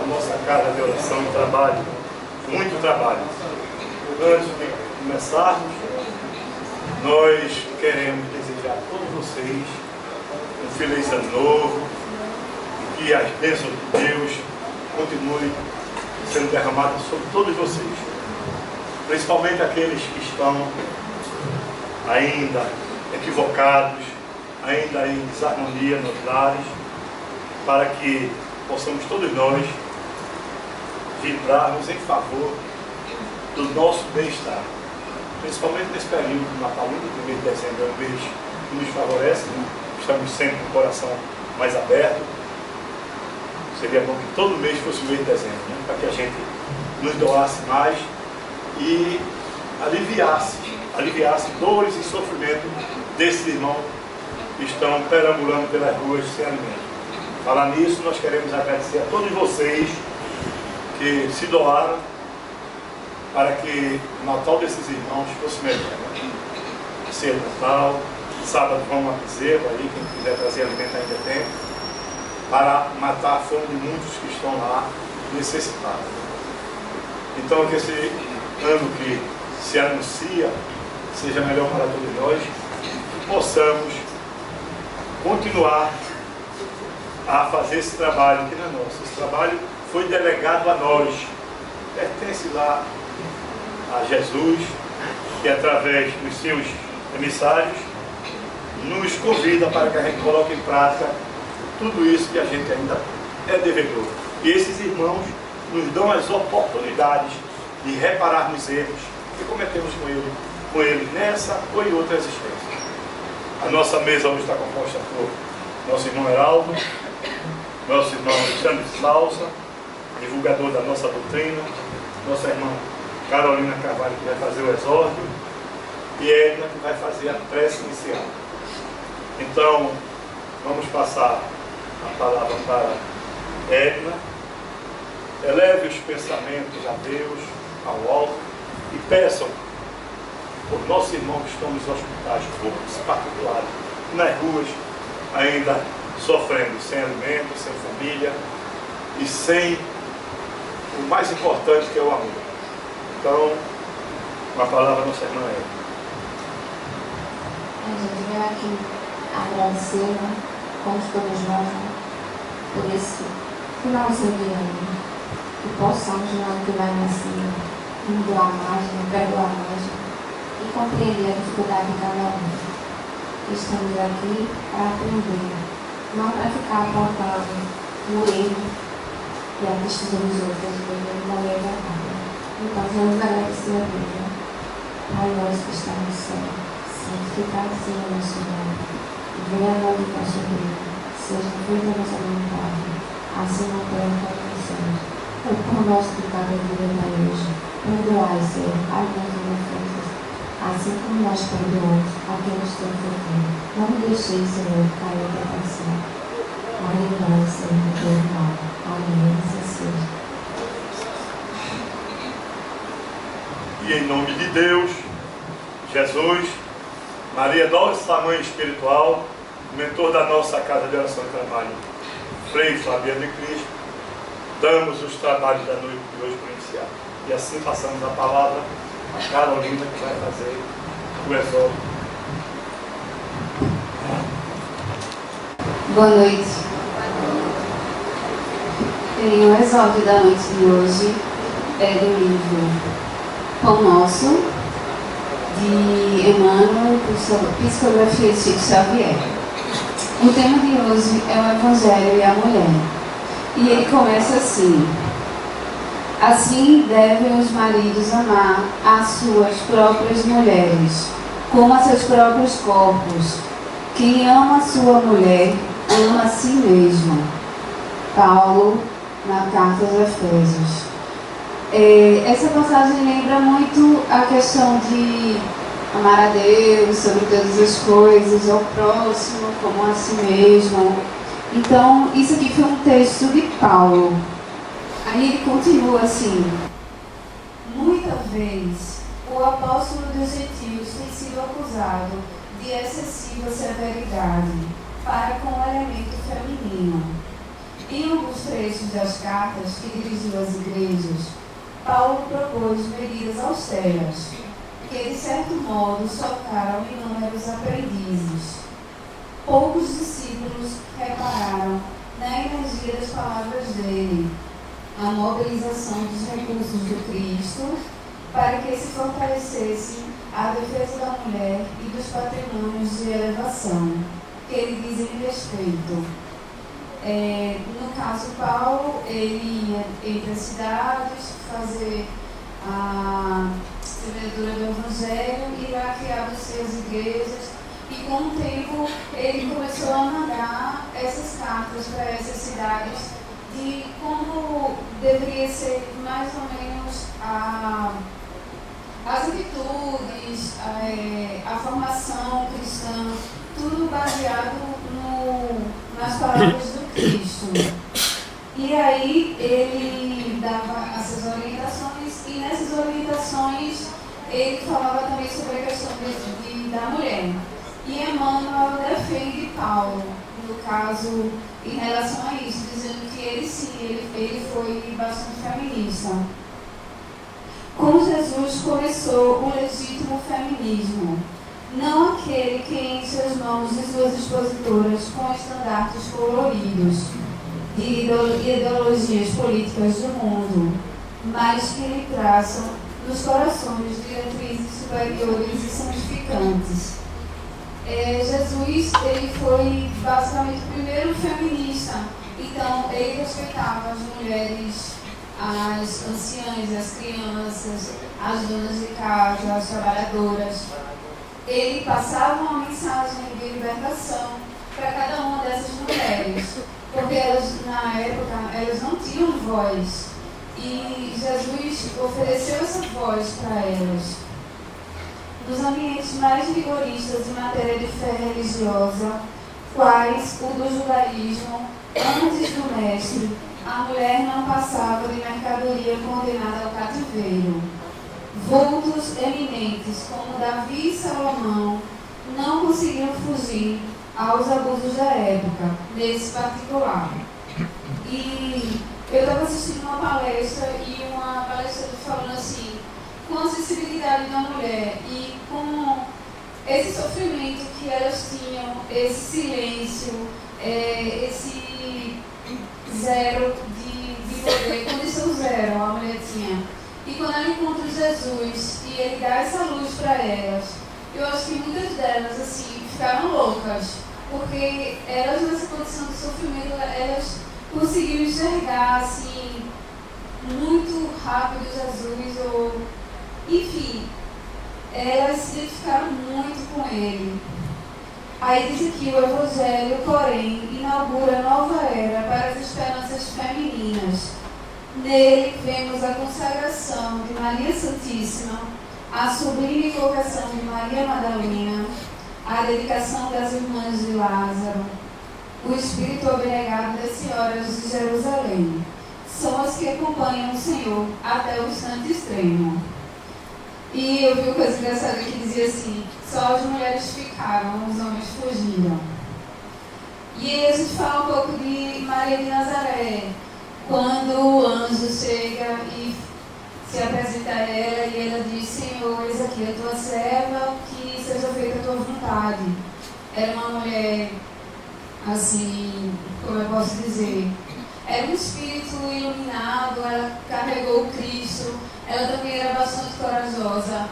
nossa casa de oração e trabalho, muito trabalho. Antes de começarmos, nós queremos desejar a todos vocês um feliz ano novo, e que as bênçãos de Deus continuem sendo derramadas sobre todos vocês, principalmente aqueles que estão ainda equivocados, ainda em desarmonia nos lares, para que possamos todos nós vibrarmos em favor do nosso bem-estar, principalmente nesse período natalino, que o mês de dezembro é um mês que nos favorece, né? Estamos sempre com o coração mais aberto. Seria bom que todo mês fosse o mês de dezembro, né? Para que a gente nos doasse mais e aliviasse dores e sofrimento desses irmãos que estão perambulando pelas ruas sem alimento. Falar nisso, nós queremos agradecer a todos vocês que se doaram para que o Natal desses irmãos fosse melhor. Cedo Natal, sábado vamos a Bezerra, aí quem quiser trazer alimento ainda tem tempo, para matar a fome de muitos que estão lá necessitados. Então que esse ano que se anuncia seja melhor para todos nós, que possamos continuar a fazer esse trabalho que não é nosso. Esse trabalho foi delegado a nós, pertence lá a Jesus, que através dos seus emissários nos convida para que a gente coloque em prática tudo isso que a gente ainda é devedor. E esses irmãos nos dão as oportunidades de reparar nos erros que cometemos com eles nessa ou em outra existência. A nossa mesa hoje está composta por nosso irmão Heraldo, nosso irmão Alexandre Salsa, divulgador da nossa doutrina, nossa irmã Carolina Carvalho, que vai fazer o exórdio, e Edna, que vai fazer a prece inicial. Então, vamos passar a palavra para Edna. Eleve os pensamentos a Deus, ao alto, e peçam por nossos irmãos que estão nos hospitais públicos, particulares, nas ruas, ainda sofrendo, sem alimento, sem família e sem o mais importante, que é o amor. Então, uma palavra nossa irmã é. A gente vem aqui agradecer, né, como todos nós, né, por esse finalzinho de ano, que possamos, no ano que vai nascer, doar mais, perdoar mais e compreender a dificuldade de cada um. Estamos aqui para aprender, não para ficar apontando o erro e a decisão dos outros, devendo da lei da vida. Então, vamos agradecer a Deus, né? Pai nosso que está no céu, santificado seja o nosso nome, e venha a nós o vosso reino, seja feita a nossa vontade, assim na terra como nos céus. O pão nosso de cada dia dai hoje, perdoai, Senhor, as nossas ofensas, assim como nós perdoamos a quem nos tem ofendido. Não me deixeis, Senhor, cair em tentação, mas livrai-nos, Senhor, do teu mal. Amém. Assim seja. E em nome de Deus, Jesus, Maria, nossa mãe espiritual, mentor da nossa casa de oração e trabalho, Frei Fabiano de Cristo, damos os trabalhos da noite de hoje para iniciar. E assim passamos a palavra a Carolina, que vai fazer o exórdio. Boa noite. E o exórdio da noite de hoje é do livro Pão Nosso, de Emmanuel, Psicografia de Chico Xavier. O tema de hoje é o Evangelho e a Mulher. E ele começa assim: assim devem os maridos amar as suas próprias mulheres, como a seus próprios corpos. Quem ama a sua mulher, ama a si mesmo. Paulo, na carta aos Efésios. Essa passagem lembra muito a questão de amar a Deus sobre todas as coisas, ao próximo como a si mesmo. Então, isso aqui foi um texto de Paulo. Aí ele continua assim: muita vez o apóstolo dos gentios tem sido acusado de excessiva severidade para com o elemento feminino. Em alguns trechos das cartas que dirigiu às igrejas, Paulo propôs medidas austeras, que de certo modo chocaram inúmeros aprendizes. Poucos discípulos repararam na energia das palavras dele, a mobilização dos recursos do Cristo para que se fortalecesse a defesa da mulher e dos patrimônios de elevação que ele dizem respeito. No caso, Paulo, ele ia entre as cidades fazer a semeadura do Evangelho e lá criava suas igrejas, e com o tempo ele começou a mandar essas cartas para essas cidades de como deveria ser mais ou menos as atitudes, a formação cristã, tudo baseado nas palavras do Cristo. E aí ele dava essas orientações, e nessas orientações ele falava também sobre a questão da mulher. E Emmanuel defende Paulo, no caso, em relação a isso, dizendo que ele sim, ele foi bastante feminista. Com Jesus começou o legítimo feminismo, não aquele que enche as mãos de suas expositoras com estandartes coloridos de ideologias políticas do mundo, mas que lhe traçam nos corações diretrizes superiores e santificantes. Jesus, ele foi basicamente o primeiro feminista, então ele respeitava as mulheres, as anciãs, as crianças, as donas de casa, as trabalhadoras. Ele passava uma mensagem de libertação para cada uma dessas mulheres, porque elas, na época, elas não tinham voz, e Jesus ofereceu essa voz para elas. Nos ambientes mais rigoristas em matéria de fé religiosa, quais o do judaísmo, antes do mestre, a mulher não passava de mercadoria condenada ao cativeiro. Vultos eminentes, como Davi e Salomão, não conseguiram fugir aos abusos da época, nesse particular. E eu estava assistindo uma palestra, e uma palestra falando assim, com a sensibilidade da mulher e com esse sofrimento que elas tinham, esse silêncio, esse zero de poder, condição zero a mulher tinha. E quando ela encontra Jesus e ele dá essa luz para elas, eu acho que muitas delas assim, ficaram loucas, porque elas nessa condição de sofrimento, elas conseguiram enxergar assim, muito rápido Jesus, ou enfim, elas se identificaram muito com ele. Aí diz aqui, o Evangelho, porém, inaugura nova era para as esperanças femininas. Nele vemos a consagração de Maria Santíssima, a sublime invocação de Maria Madalena, a dedicação das irmãs de Lázaro, o espírito abnegado das senhoras de Jerusalém. São as que acompanham o Senhor até o instante extremo. E eu vi uma coisa engraçada que dizia assim, só as mulheres ficaram, os homens fugiram. E aí a gente fala um pouco de Maria de Nazaré, quando o anjo chega e se apresenta a ela e ela diz, Senhor, eis aqui a tua serva, que seja feita a tua vontade. Era uma mulher, assim, como eu posso dizer, era um espírito iluminado, ela carregou o Cristo, ela também era bastante corajosa.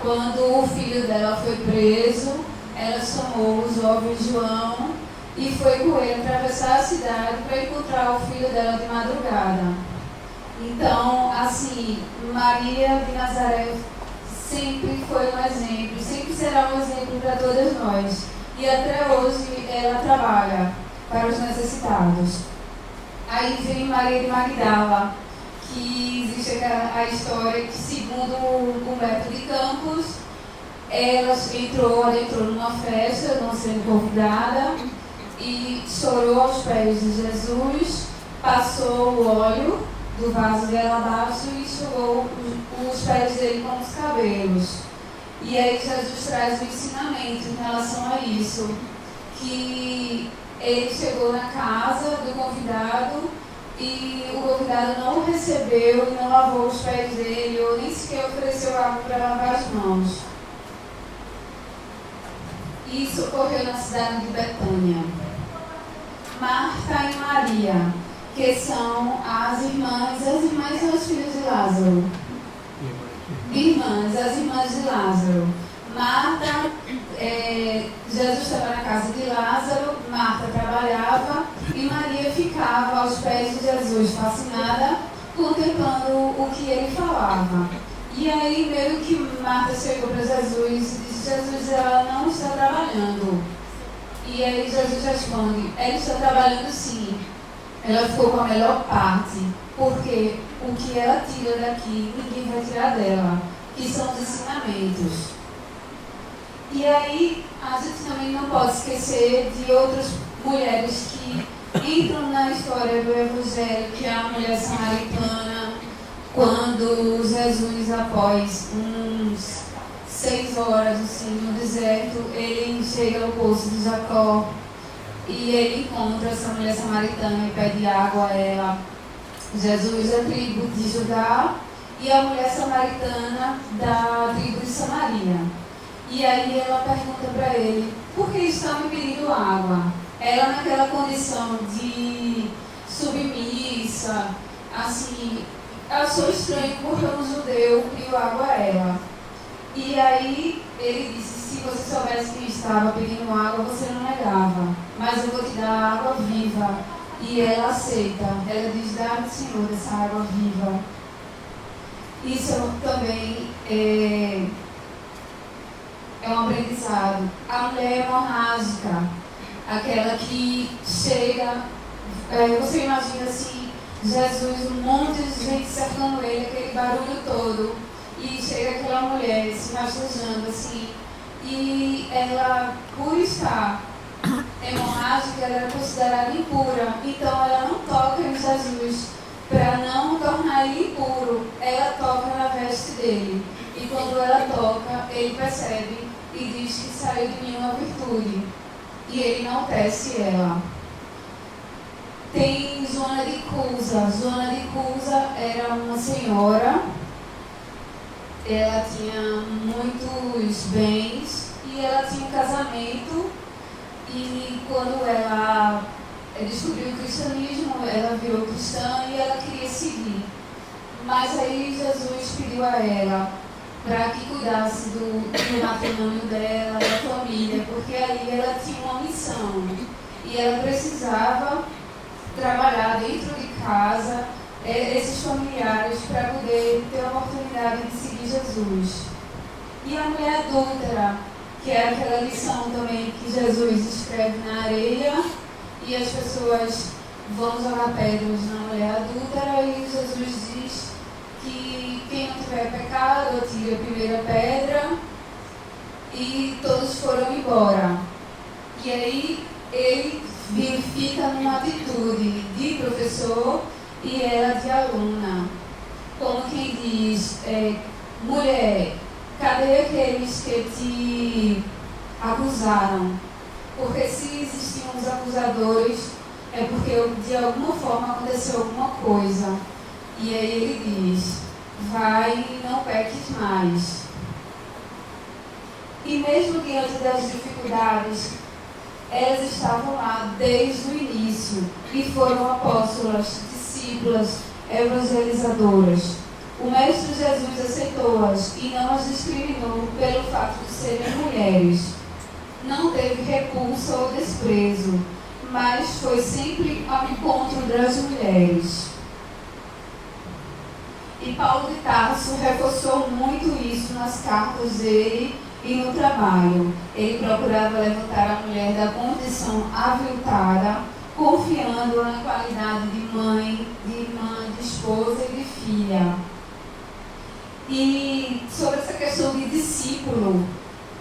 Quando o filho dela foi preso, ela chamou o jovem João e foi com ele atravessar a cidade para encontrar o filho dela de madrugada. Então, assim, Maria de Nazaré sempre foi um exemplo, sempre será um exemplo para todas nós. E até hoje ela trabalha para os necessitados. Aí vem Maria de Magdala, que existe a história que, segundo Humberto de Campos, ela entrou numa festa, não sendo convidada, e chorou aos pés de Jesus, passou o óleo do vaso de alabastro e enxugou os pés dele com os cabelos. E aí Jesus traz um ensinamento em relação a isso, que ele chegou na casa do convidado e o convidado não o recebeu e não lavou os pés dele, ou nem sequer ofereceu água para lavar as mãos. Isso ocorreu na cidade de Betânia. Marta e Maria, que são as irmãs são as filhas de Lázaro. As irmãs de Lázaro. Marta, Jesus estava na casa de Lázaro, Marta trabalhava e Maria ficava aos pés de Jesus, fascinada, contemplando o que ele falava. E aí, meio que Marta chegou para Jesus e disse: Jesus, ela não está trabalhando. E aí Jesus responde: ela está trabalhando sim. Ela ficou com a melhor parte, porque o que ela tira daqui, ninguém vai tirar dela, que são os ensinamentos. E aí, a gente também não pode esquecer de outras mulheres que entram na história do Evangelho, que é a mulher samaritana, quando Jesus, após uns 6 horas assim, no deserto, ele chega ao poço de Jacó e ele encontra essa mulher samaritana e pede água a ela. Jesus é tribo de Judá e a mulher samaritana da tribo de Samaria. E aí ela pergunta para ele: por que estão me pedindo água? Ela naquela condição de submissa, assim, achou estranho porque um judeu pediu água a ela. E aí ele disse: se você soubesse que estava pedindo água, você não negava, mas eu vou te dar água viva. E ela aceita, ela diz: dá-me, Senhor, essa água viva. Isso também é um aprendizado. A mulher hemorrágica, aquela que chega, você imagina assim, Jesus, um monte de gente cercando ele, aquele barulho todo, e chega aquela mulher se rastejando assim, e ela, por estar hemorrágica, ela era considerada impura, então ela não toca em Jesus para não tornar ele impuro, ela toca na veste dele, e quando ela toca, ele percebe e diz que saiu de mim uma virtude, e ele enaltece ela. Tem Joana de Cusa. Joana de Cusa era uma senhora, ela tinha muitos bens e ela tinha um casamento, e quando ela descobriu o cristianismo, ela virou cristã e ela queria seguir. Mas aí Jesus pediu a ela para que cuidasse do matrimônio dela, da família, porque ali ela tinha uma missão e ela precisava trabalhar dentro de casa esses familiares para poder ter a oportunidade de seguir Jesus. E a mulher adúltera, que é aquela lição também que Jesus escreve na areia e as pessoas vão jogar pedras na mulher adúltera e Jesus diz que quem não tiver pecado atire a primeira pedra, e todos foram embora. E aí ele fica numa atitude de professor e ela de aluna, como quem diz: mulher, cadê aqueles que te acusaram? Porque se existiam os acusadores, é porque de alguma forma aconteceu alguma coisa. E aí ele diz: vai e não peques mais. E mesmo diante das dificuldades, elas estavam lá desde o início e foram apóstolas, discípulas, evangelizadoras. O Mestre Jesus aceitou-as e não as discriminou pelo fato de serem mulheres. Não teve repulsa ou desprezo, mas foi sempre ao encontro das mulheres. E Paulo de Tarso reforçou muito isso nas cartas dele e no trabalho. Ele procurava levantar a mulher da condição aviltada, confiando na qualidade de mãe, de irmã, de esposa e de filha. E sobre essa questão de discípulo,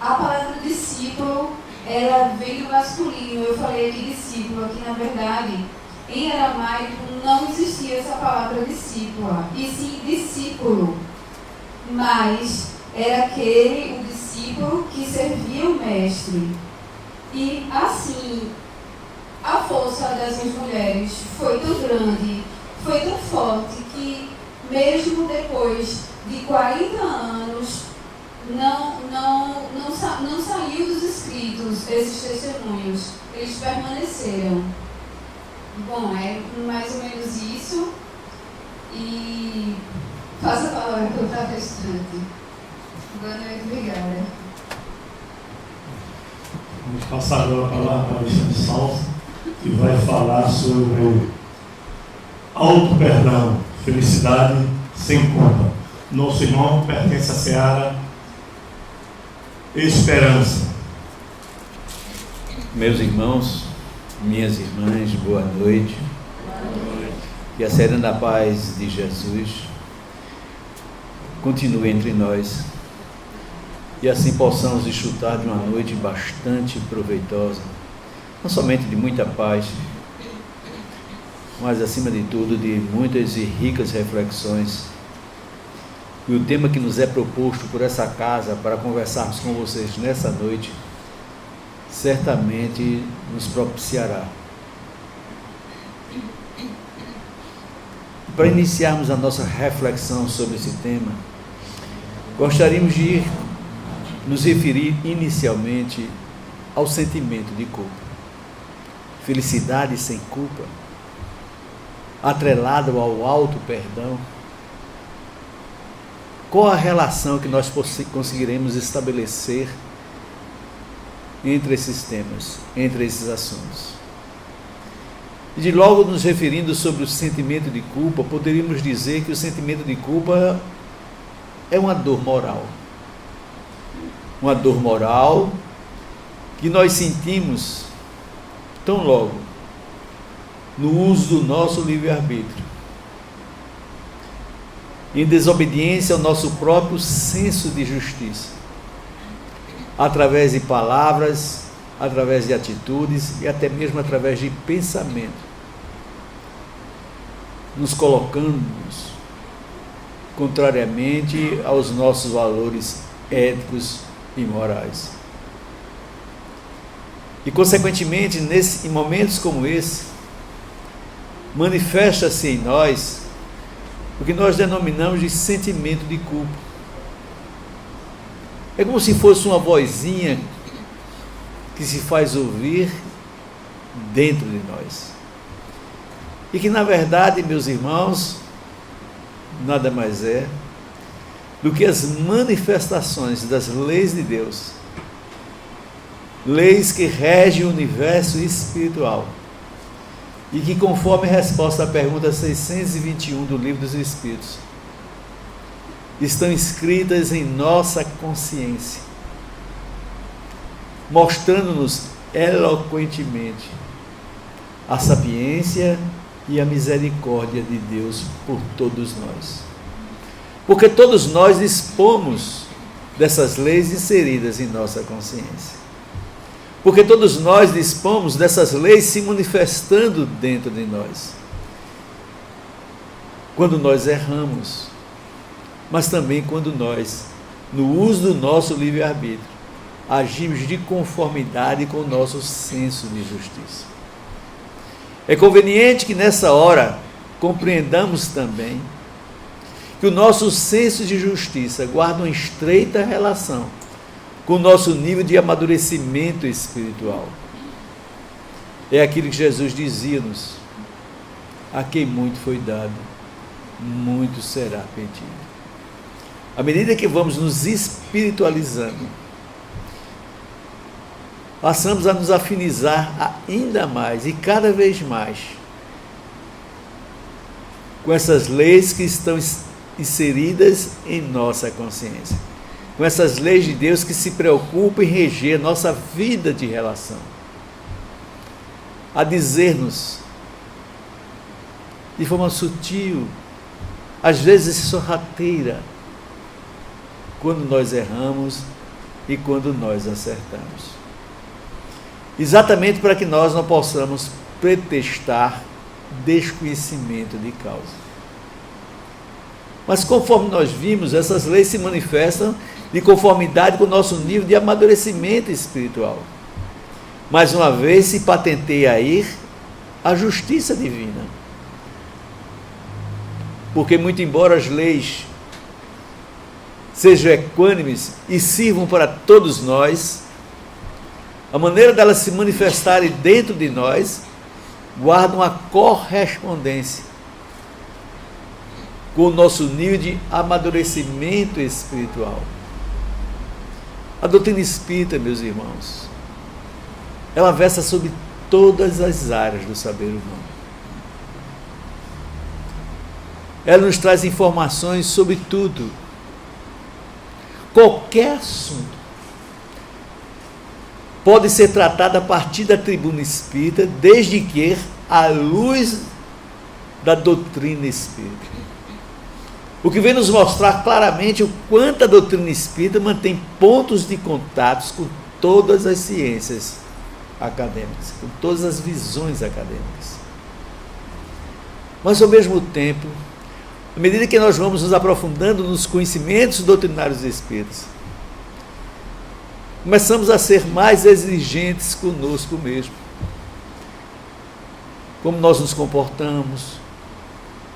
a palavra discípulo, ela vem do masculino. Eu falei de discípulo, aqui na verdade, em aramaico não existia essa palavra discípula, e sim discípulo. Mas era o discípulo que servia o mestre. E assim, a força das minhas mulheres foi tão grande, foi tão forte, que mesmo depois de 40 anos, não saiu dos escritos esses testemunhos. Eles permaneceram. Bom, é mais ou menos isso. E faça a palavra para o restante. Boa noite, obrigada. Vamos passar agora a palavra para a Alexandre Salsa, que vai falar sobre auto-perdão, felicidade sem culpa. Nosso irmão pertence à seara Esperança. Meus irmãos, minhas irmãs, boa noite. Que a serena paz de Jesus continue entre nós e assim possamos desfrutar de uma noite bastante proveitosa, não somente de muita paz, mas acima de tudo de muitas e ricas reflexões. E o tema que nos é proposto por essa casa para conversarmos com vocês nessa noite certamente nos propiciará. Para iniciarmos a nossa reflexão sobre esse tema, gostaríamos de nos referir inicialmente ao sentimento de culpa. Felicidade sem culpa, atrelado ao auto-perdão. Qual a relação que nós conseguiremos estabelecer entre esses temas, entre esses assuntos? E de logo nos referindo sobre o sentimento de culpa, poderíamos dizer que o sentimento de culpa é uma dor moral. Uma dor moral que nós sentimos tão logo no uso do nosso livre-arbítrio, em desobediência ao nosso próprio senso de justiça, através de palavras, através de atitudes e até mesmo através de pensamento, nos colocando-nos contrariamente aos nossos valores éticos e morais. E, consequentemente, em momentos como esse, manifesta-se em nós o que nós denominamos de sentimento de culpa. É como se fosse uma vozinha que se faz ouvir dentro de nós. E que, na verdade, meus irmãos, nada mais é do que as manifestações das leis de Deus, leis que regem o universo espiritual e que, conforme a resposta à pergunta 621 do Livro dos Espíritos, estão escritas em nossa consciência, mostrando-nos eloquentemente a sapiência e a misericórdia de Deus por todos nós. Porque todos nós dispomos dessas leis inseridas em nossa consciência. Porque todos nós dispomos dessas leis se manifestando dentro de nós. Quando nós erramos, mas também quando nós, no uso do nosso livre-arbítrio, agimos de conformidade com o nosso senso de justiça. É conveniente que nessa hora compreendamos também que o nosso senso de justiça guarda uma estreita relação com o nosso nível de amadurecimento espiritual. É aquilo que Jesus dizia-nos: a quem muito foi dado, muito será pedido. À medida que vamos nos espiritualizando, passamos a nos afinizar ainda mais e cada vez mais com essas leis que estão inseridas em nossa consciência, com essas leis de Deus que se preocupam em reger a nossa vida de relação, a dizer-nos de forma sutil, às vezes sorrateira, quando nós erramos e quando nós acertamos. Exatamente para que nós não possamos pretextar desconhecimento de causa. Mas conforme nós vimos, essas leis se manifestam de conformidade com o nosso nível de amadurecimento espiritual. mais uma vez se patenteia aí a justiça divina. Porque, muito embora as leis sejam equânimes e sirvam para todos nós, a maneira delas se manifestarem dentro de nós guarda uma correspondência com o nosso nível de amadurecimento espiritual. A doutrina espírita, meus irmãos, ela versa sobre todas as áreas do saber humano. Ela nos traz informações sobre tudo. Qualquer assunto pode ser tratado a partir da tribuna espírita, desde que à luz da doutrina espírita. O que vem nos mostrar claramente o quanto a doutrina espírita mantém pontos de contatos com todas as ciências acadêmicas, com todas as visões acadêmicas. Mas, ao mesmo tempo, à medida que nós vamos nos aprofundando nos conhecimentos doutrinários espíritas, começamos a ser mais exigentes conosco mesmo. Como nós nos comportamos,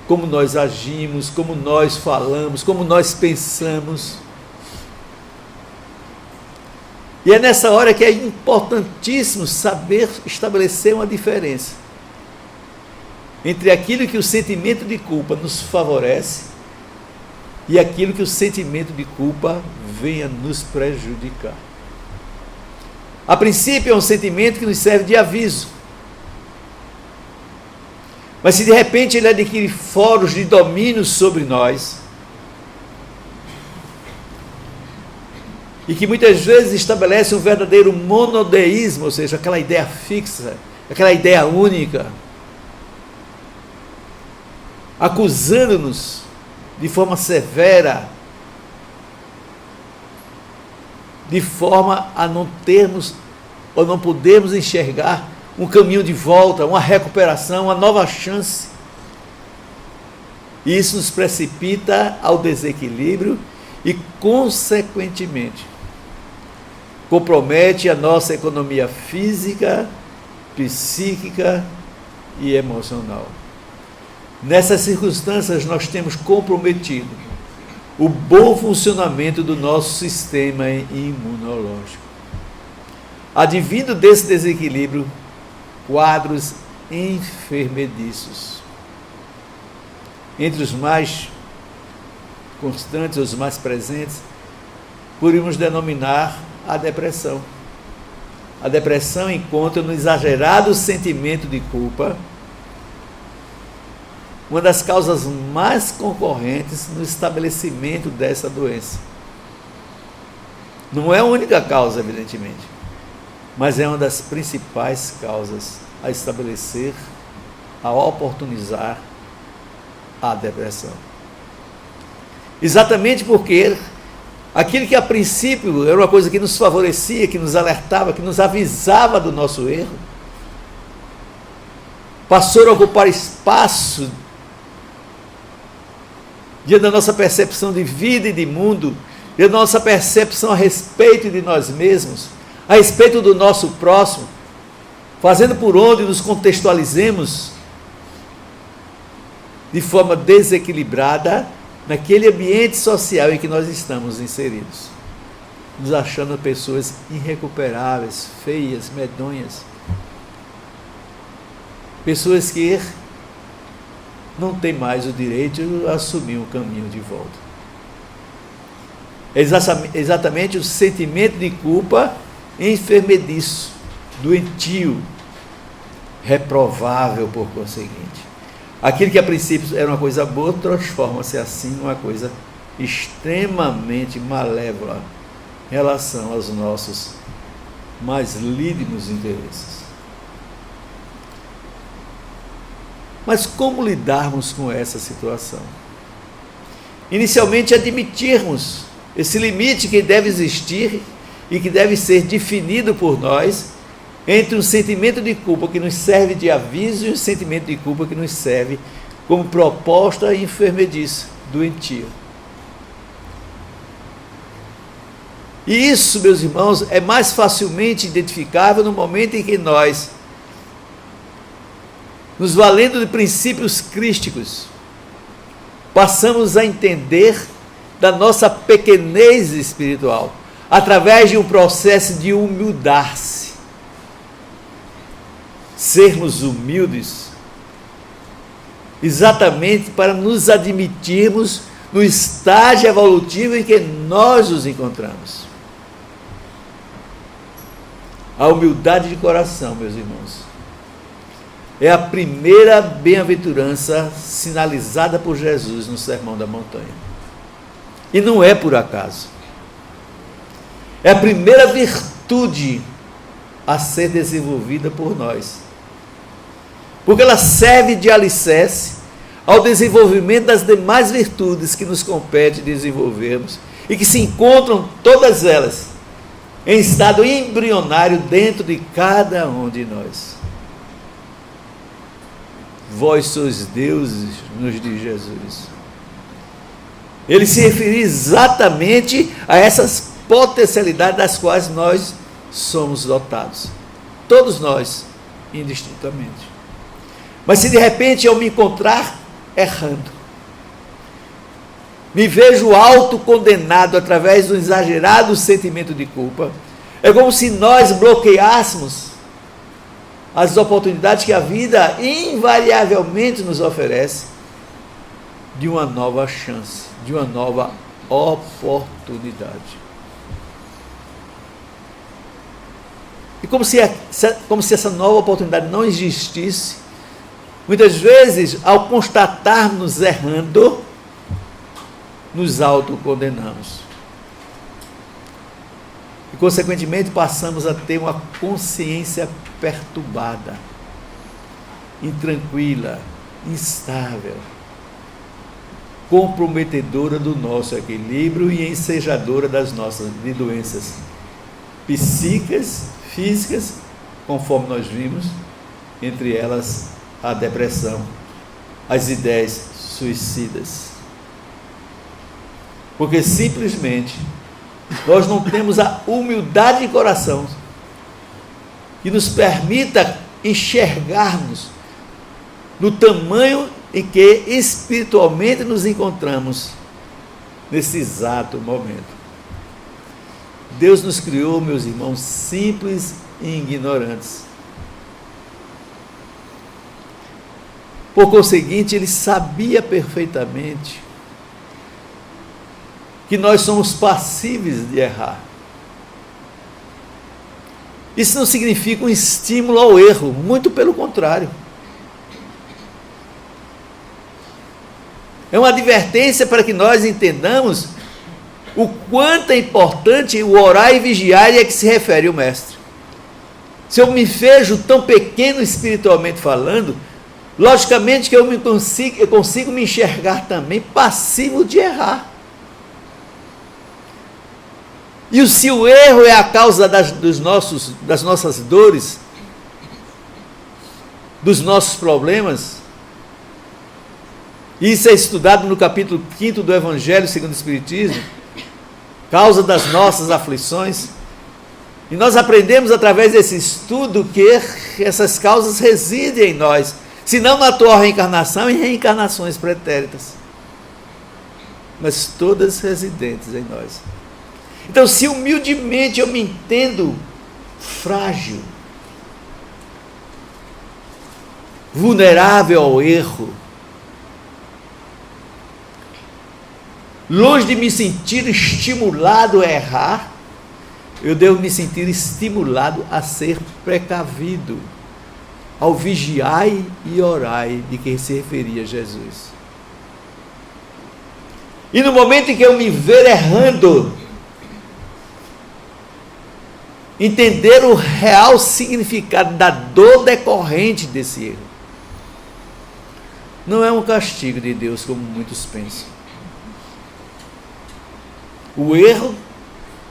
como nós agimos, como nós falamos, como nós pensamos. E é nessa hora que é importantíssimo saber estabelecer uma diferença entre aquilo que o sentimento de culpa nos favorece e aquilo que o sentimento de culpa venha nos prejudicar. A princípio é um sentimento que nos serve de aviso. Mas se de repente ele adquire foros de domínio sobre nós, e que muitas vezes estabelece um verdadeiro monodeísmo, ou seja, aquela ideia fixa, aquela ideia única, acusando-nos de forma severa, de forma a não termos ou não podermos enxergar um caminho de volta, uma recuperação, uma nova chance. Isso nos precipita ao desequilíbrio e, consequentemente, compromete a nossa economia física, psíquica e emocional. Nessas circunstâncias, nós temos comprometido o bom funcionamento do nosso sistema imunológico. Advindo desse desequilíbrio, quadros enfermediços. Entre os mais constantes, os mais presentes, poderíamos denominar a depressão. A depressão encontra no exagerado sentimento de culpa uma das causas mais concorrentes no estabelecimento dessa doença. Não é a única causa, evidentemente, mas é uma das principais causas a estabelecer, a oportunizar a depressão. Exatamente porque aquilo que a princípio era uma coisa que nos favorecia, que nos alertava, que nos avisava do nosso erro, passou a ocupar espaço diante da nossa percepção de vida e de mundo, diante da nossa percepção a respeito de nós mesmos, a respeito do nosso próximo, fazendo por onde nos contextualizemos de forma desequilibrada naquele ambiente social em que nós estamos inseridos, nos achando pessoas irrecuperáveis, feias, medonhas, pessoas que não têm mais o direito de assumir um caminho de volta. Exatamente o sentimento de culpa enfermediço, doentio, reprovável por conseguinte. Aquilo que a princípio era uma coisa boa, transforma-se assim numa coisa extremamente malévola em relação aos nossos mais lídimos interesses. Mas como lidarmos com essa situação? Inicialmente, admitirmos esse limite que deve existir e que deve ser definido por nós entre um sentimento de culpa que nos serve de aviso e um sentimento de culpa que nos serve como proposta enfermediça, doentia. E isso, meus irmãos, é mais facilmente identificável no momento em que nós, nos valendo de princípios crísticos, passamos a entender da nossa pequenez espiritual, através de um processo de humildar-se. Sermos humildes, exatamente para nos admitirmos no estágio evolutivo em que nós nos encontramos. A humildade de coração, meus irmãos, é a primeira bem-aventurança sinalizada por Jesus no Sermão da Montanha. E não é por acaso. É a primeira virtude a ser desenvolvida por nós. Porque ela serve de alicerce ao desenvolvimento das demais virtudes que nos compete desenvolvermos e que se encontram todas elas em estado embrionário dentro de cada um de nós. Vós sois deuses, nos diz Jesus. Ele se referia exatamente a essas potencialidades das quais nós somos dotados. Todos nós, indistintamente. Mas se de repente eu me encontrar errando, me vejo autocondenado através do exagerado sentimento de culpa, é como se nós bloqueássemos as oportunidades que a vida invariavelmente nos oferece de uma nova chance, de uma nova oportunidade. E como se essa nova oportunidade não existisse, muitas vezes, ao constatar-nos errando, nos autocondenamos. E, consequentemente, passamos a ter uma consciência perturbada, intranquila, instável, comprometedora do nosso equilíbrio e ensejadora das nossas doenças psíquicas, físicas, conforme nós vimos, entre elas a depressão, as ideias suicidas. Porque simplesmente nós não temos a humildade de coração que nos permita enxergarmos no tamanho em que espiritualmente nos encontramos nesse exato momento. Deus nos criou, meus irmãos, simples e ignorantes. Por conseguinte, Ele sabia perfeitamente que nós somos passíveis de errar. Isso não significa um estímulo ao erro, muito pelo contrário. É uma advertência para que nós entendamos o quanto é importante o orar e vigiar, e é que se refere o Mestre. Se eu me vejo tão pequeno espiritualmente falando, logicamente que eu consigo me enxergar também passivo de errar. E se o erro é a causa das nossas dores, dos nossos problemas, isso é estudado no capítulo 5 do Evangelho segundo o Espiritismo, causa das nossas aflições, e nós aprendemos através desse estudo que essas causas residem em nós, se não na atual reencarnação, em reencarnações pretéritas, mas todas residentes em nós. Então, se humildemente eu me entendo frágil, vulnerável ao erro, longe de me sentir estimulado a errar, eu devo me sentir estimulado a ser precavido, ao vigiai e orai, de quem se referia Jesus. E no momento em que eu me ver errando, entender o real significado da dor decorrente desse erro. Não é um castigo de Deus, como muitos pensam. O erro,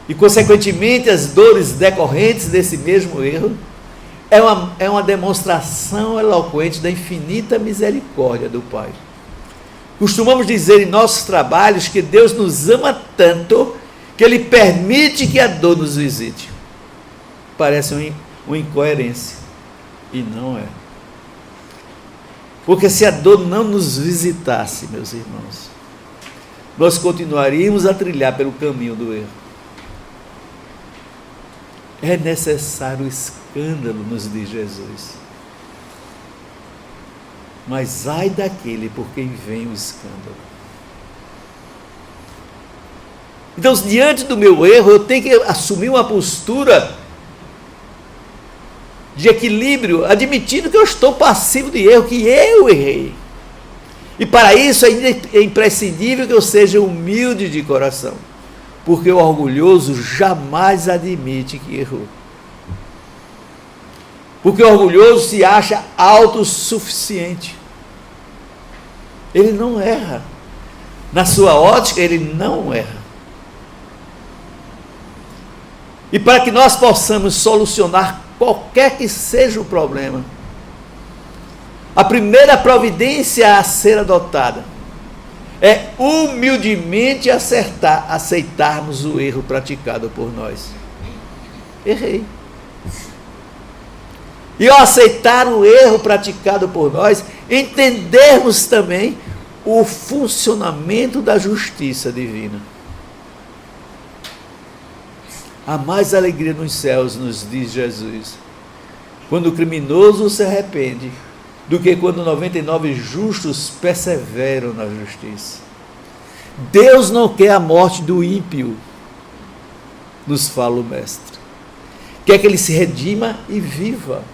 e consequentemente as dores decorrentes desse mesmo erro, é uma demonstração eloquente da infinita misericórdia do Pai. Costumamos dizer em nossos trabalhos que Deus nos ama tanto que Ele permite que a dor nos visite. Parece uma incoerência, e não é. Porque se a dor não nos visitasse, meus irmãos, nós continuaríamos a trilhar pelo caminho do erro. É necessário o escândalo, nos diz Jesus. Mas ai daquele por quem vem o escândalo. Então, diante do meu erro, eu tenho que assumir uma postura de equilíbrio, admitindo que eu estou passivo de erro, que eu errei. E para isso é imprescindível que eu seja humilde de coração, porque o orgulhoso jamais admite que errou. Porque o orgulhoso se acha autossuficiente. Ele não erra. Na sua ótica, ele não erra. E para que nós possamos solucionar qualquer que seja o problema, a primeira providência a ser adotada é humildemente aceitarmos o erro praticado por nós. Errei. E ao aceitar o erro praticado por nós, entendermos também o funcionamento da justiça divina. Há mais alegria nos céus, nos diz Jesus, quando o criminoso se arrepende, do que quando 99 justos perseveram na justiça. Deus não quer a morte do ímpio, nos fala o Mestre. Quer que ele se redima e viva.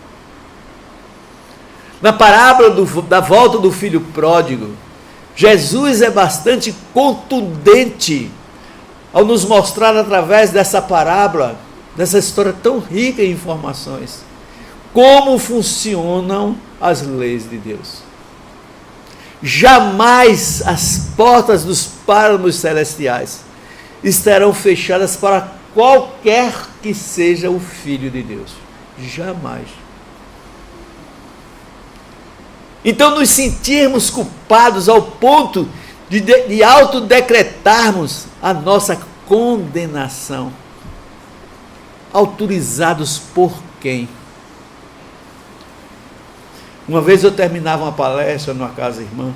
Na parábola da volta do filho pródigo, Jesus é bastante contundente ao nos mostrar através dessa parábola, dessa história tão rica em informações, como funcionam as leis de Deus. Jamais as portas dos páramos celestiais estarão fechadas para qualquer que seja o Filho de Deus. Jamais. Então, nos sentirmos culpados ao ponto de autodecretarmos a nossa condenação. Autorizados por quem? Uma vez eu terminava uma palestra numa casa irmã,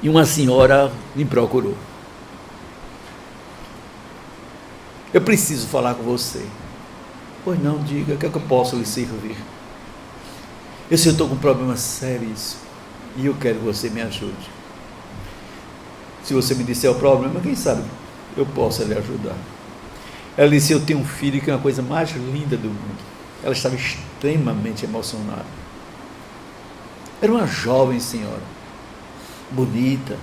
e uma senhora me procurou. Eu preciso falar com você. Pois não, diga, o que é que eu posso lhe servir? Eu estou com um problema sério e eu quero que você me ajude. Se você me disser o problema, quem sabe eu possa lhe ajudar. Ela disse: eu tenho um filho que é uma coisa mais linda do mundo. Ela estava extremamente emocionada. Era uma jovem senhora, bonita,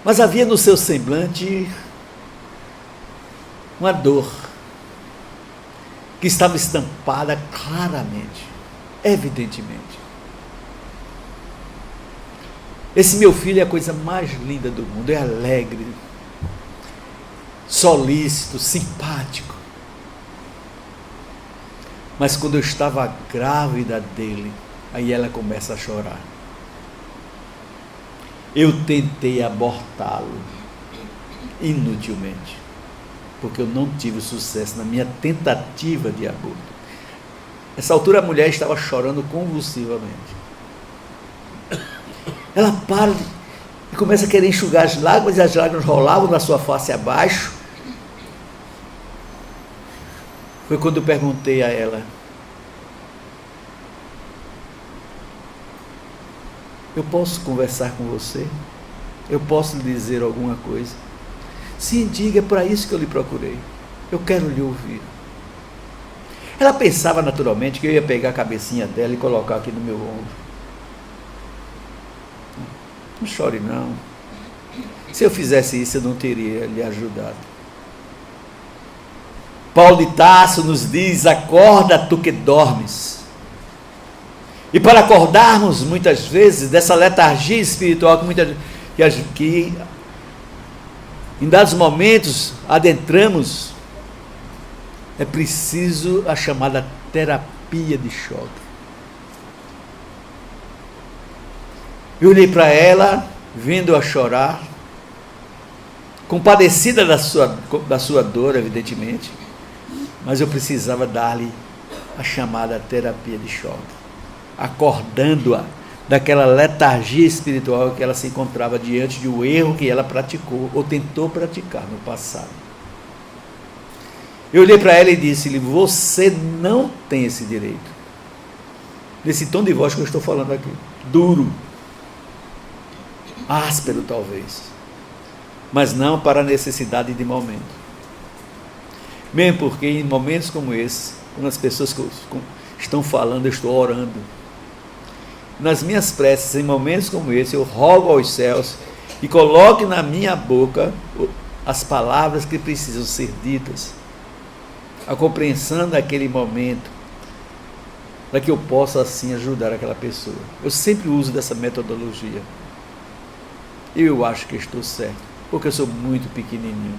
mas havia no seu semblante uma dor que estava estampada claramente, evidentemente. Esse meu filho é a coisa mais linda do mundo, é alegre, solícito, simpático. Mas quando eu estava grávida dele, aí ela começa a chorar. Eu tentei abortá-lo, inutilmente, porque eu não tive sucesso na minha tentativa de aborto. Nessa altura a mulher estava chorando convulsivamente. Ela para e começa a querer enxugar as lágrimas, e as lágrimas rolavam na sua face abaixo. Foi quando eu perguntei a ela: eu posso conversar com você? Eu posso lhe dizer alguma coisa? Sim, diga, é para isso que eu lhe procurei. Eu quero lhe ouvir. Ela pensava naturalmente que eu ia pegar a cabecinha dela e colocar aqui no meu ombro. Não chore não. Se eu fizesse isso, eu não teria lhe ajudado. Paulo de Tarso nos diz: acorda tu que dormes. E para acordarmos muitas vezes dessa letargia espiritual que em dados momentos adentramos, é preciso a chamada terapia de choque. Eu olhei para ela, vendo-a chorar, compadecida da sua dor, evidentemente, mas eu precisava dar-lhe a chamada terapia de choque, acordando-a daquela letargia espiritual que ela se encontrava diante de um erro que ela praticou ou tentou praticar no passado. Eu olhei para ela e disse-lhe: você não tem esse direito. Nesse tom de voz que eu estou falando aqui, duro, áspero talvez, mas não para a necessidade de momento. Mesmo porque em momentos como esse, quando as pessoas estão falando, eu estou orando. Nas minhas preces, em momentos como esse, eu rogo aos céus e coloque na minha boca as palavras que precisam ser ditas, a compreensão daquele momento, para que eu possa assim ajudar aquela pessoa. Eu sempre uso dessa metodologia. Eu acho que estou certo, porque eu sou muito pequenininho.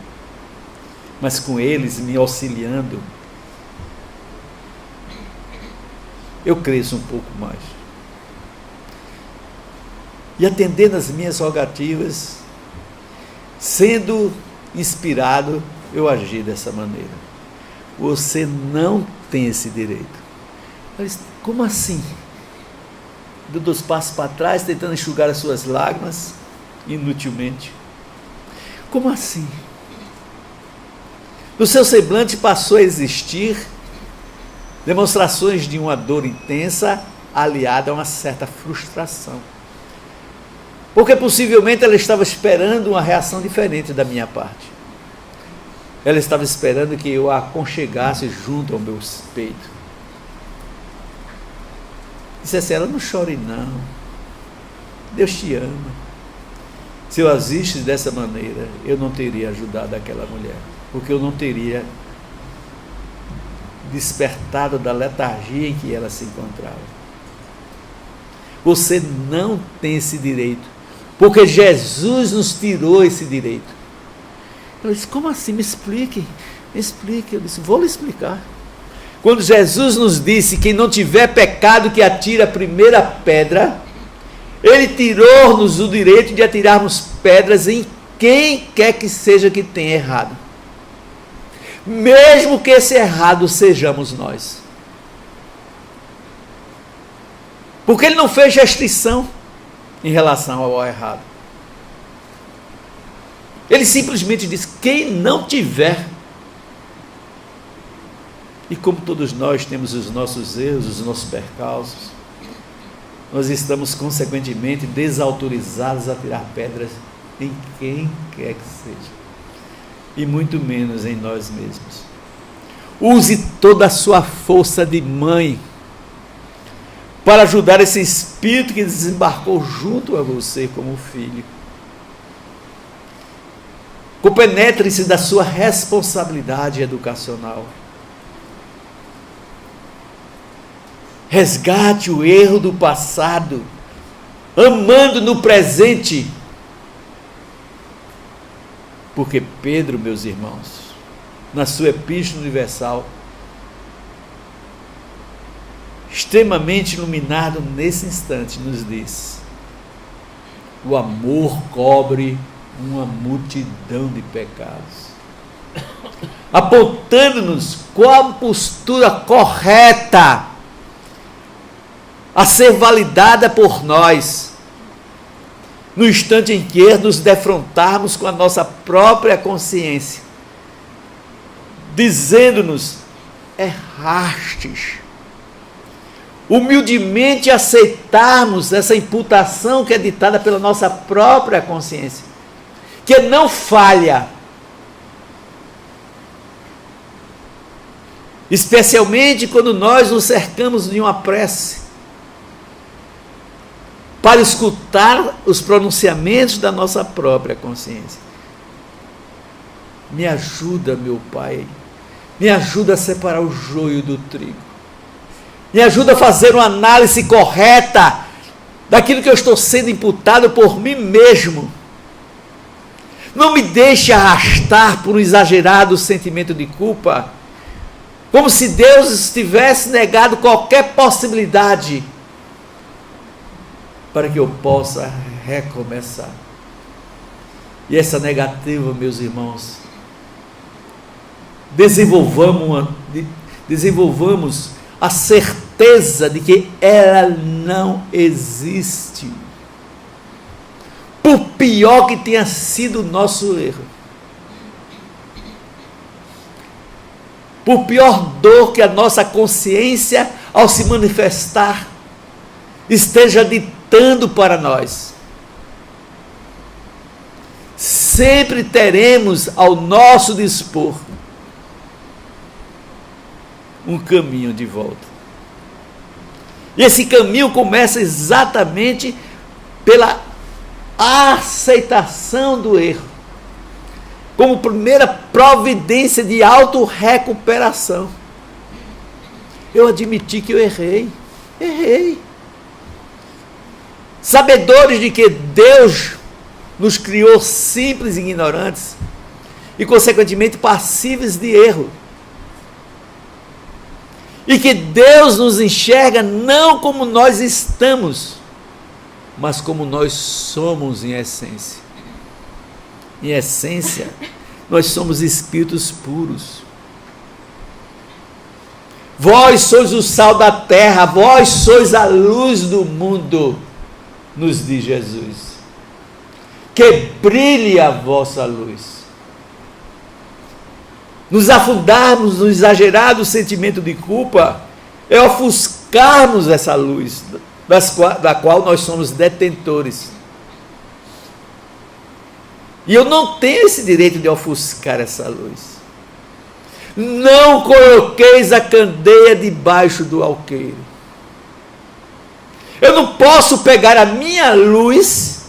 Mas com eles me auxiliando, eu cresço um pouco mais. E atendendo as minhas rogativas, sendo inspirado, eu agi dessa maneira. Você não tem esse direito. Eu disse: como assim? Deu 2 passos para trás, tentando enxugar as suas lágrimas, inutilmente. Como assim? No seu semblante passou a existir demonstrações de uma dor intensa, aliada a uma certa frustração. Porque possivelmente ela estava esperando uma reação diferente da minha parte. Ela estava esperando que eu a aconchegasse junto ao meu peito. Disse assim: ela não chore não, Deus te ama. Se eu agisse dessa maneira, eu não teria ajudado aquela mulher, porque eu não teria despertado da letargia em que ela se encontrava. Você não tem esse direito, porque Jesus nos tirou esse direito. Eu disse: como assim? Me explique. Eu disse: vou lhe explicar. Quando Jesus nos disse: quem não tiver pecado que atire a primeira pedra, Ele tirou-nos o direito de atirarmos pedras em quem quer que seja que tenha errado, mesmo que esse errado sejamos nós. Porque Ele não fez restrição em relação ao errado. Ele simplesmente disse: quem não tiver. E como todos nós temos os nossos erros, os nossos percalços, nós estamos consequentemente desautorizados a tirar pedras em quem quer que seja, e muito menos em nós mesmos. Use toda a sua força de mãe para ajudar esse espírito que desembarcou junto a você como filho. Compenetre-se da sua responsabilidade educacional. Resgate o erro do passado, amando no presente. Porque Pedro, meus irmãos, na sua Epístola Universal, extremamente iluminado nesse instante, nos diz: o amor cobre uma multidão de pecados, apontando-nos qual a postura correta a ser validada por nós, no instante em que nos defrontarmos com a nossa própria consciência, dizendo-nos: errastes. Humildemente aceitarmos essa imputação que é ditada pela nossa própria consciência, que não falha, especialmente quando nós nos cercamos de uma prece, para escutar os pronunciamentos da nossa própria consciência. Me ajuda, meu Pai, me ajuda a separar o joio do trigo, me ajuda a fazer uma análise correta daquilo que eu estou sendo imputado por mim mesmo. Não me deixe arrastar por um exagerado sentimento de culpa, como se Deus tivesse negado qualquer possibilidade para que eu possa recomeçar. E essa negativa, meus irmãos, desenvolvamos a certeza de que ela não existe. Por pior que tenha sido o nosso erro, por pior dor que a nossa consciência, ao se manifestar, esteja ditando para nós, sempre teremos ao nosso dispor um caminho de volta. E esse caminho começa exatamente pela aceitação do erro, como primeira providência de autorrecuperação. Eu admiti que eu errei. Sabedores de que Deus nos criou simples e ignorantes e, consequentemente, passíveis de erro. E que Deus nos enxerga não como nós estamos, mas como nós somos em essência. Em essência, nós somos espíritos puros. Vós sois o sal da terra, vós sois a luz do mundo, nos diz Jesus. Que brilhe a vossa luz. Nos afundarmos no exagerado sentimento de culpa é ofuscarmos essa luz, da qual nós somos detentores. E eu não tenho esse direito de ofuscar essa luz. Não coloqueis a candeia debaixo do alqueire. Eu não posso pegar a minha luz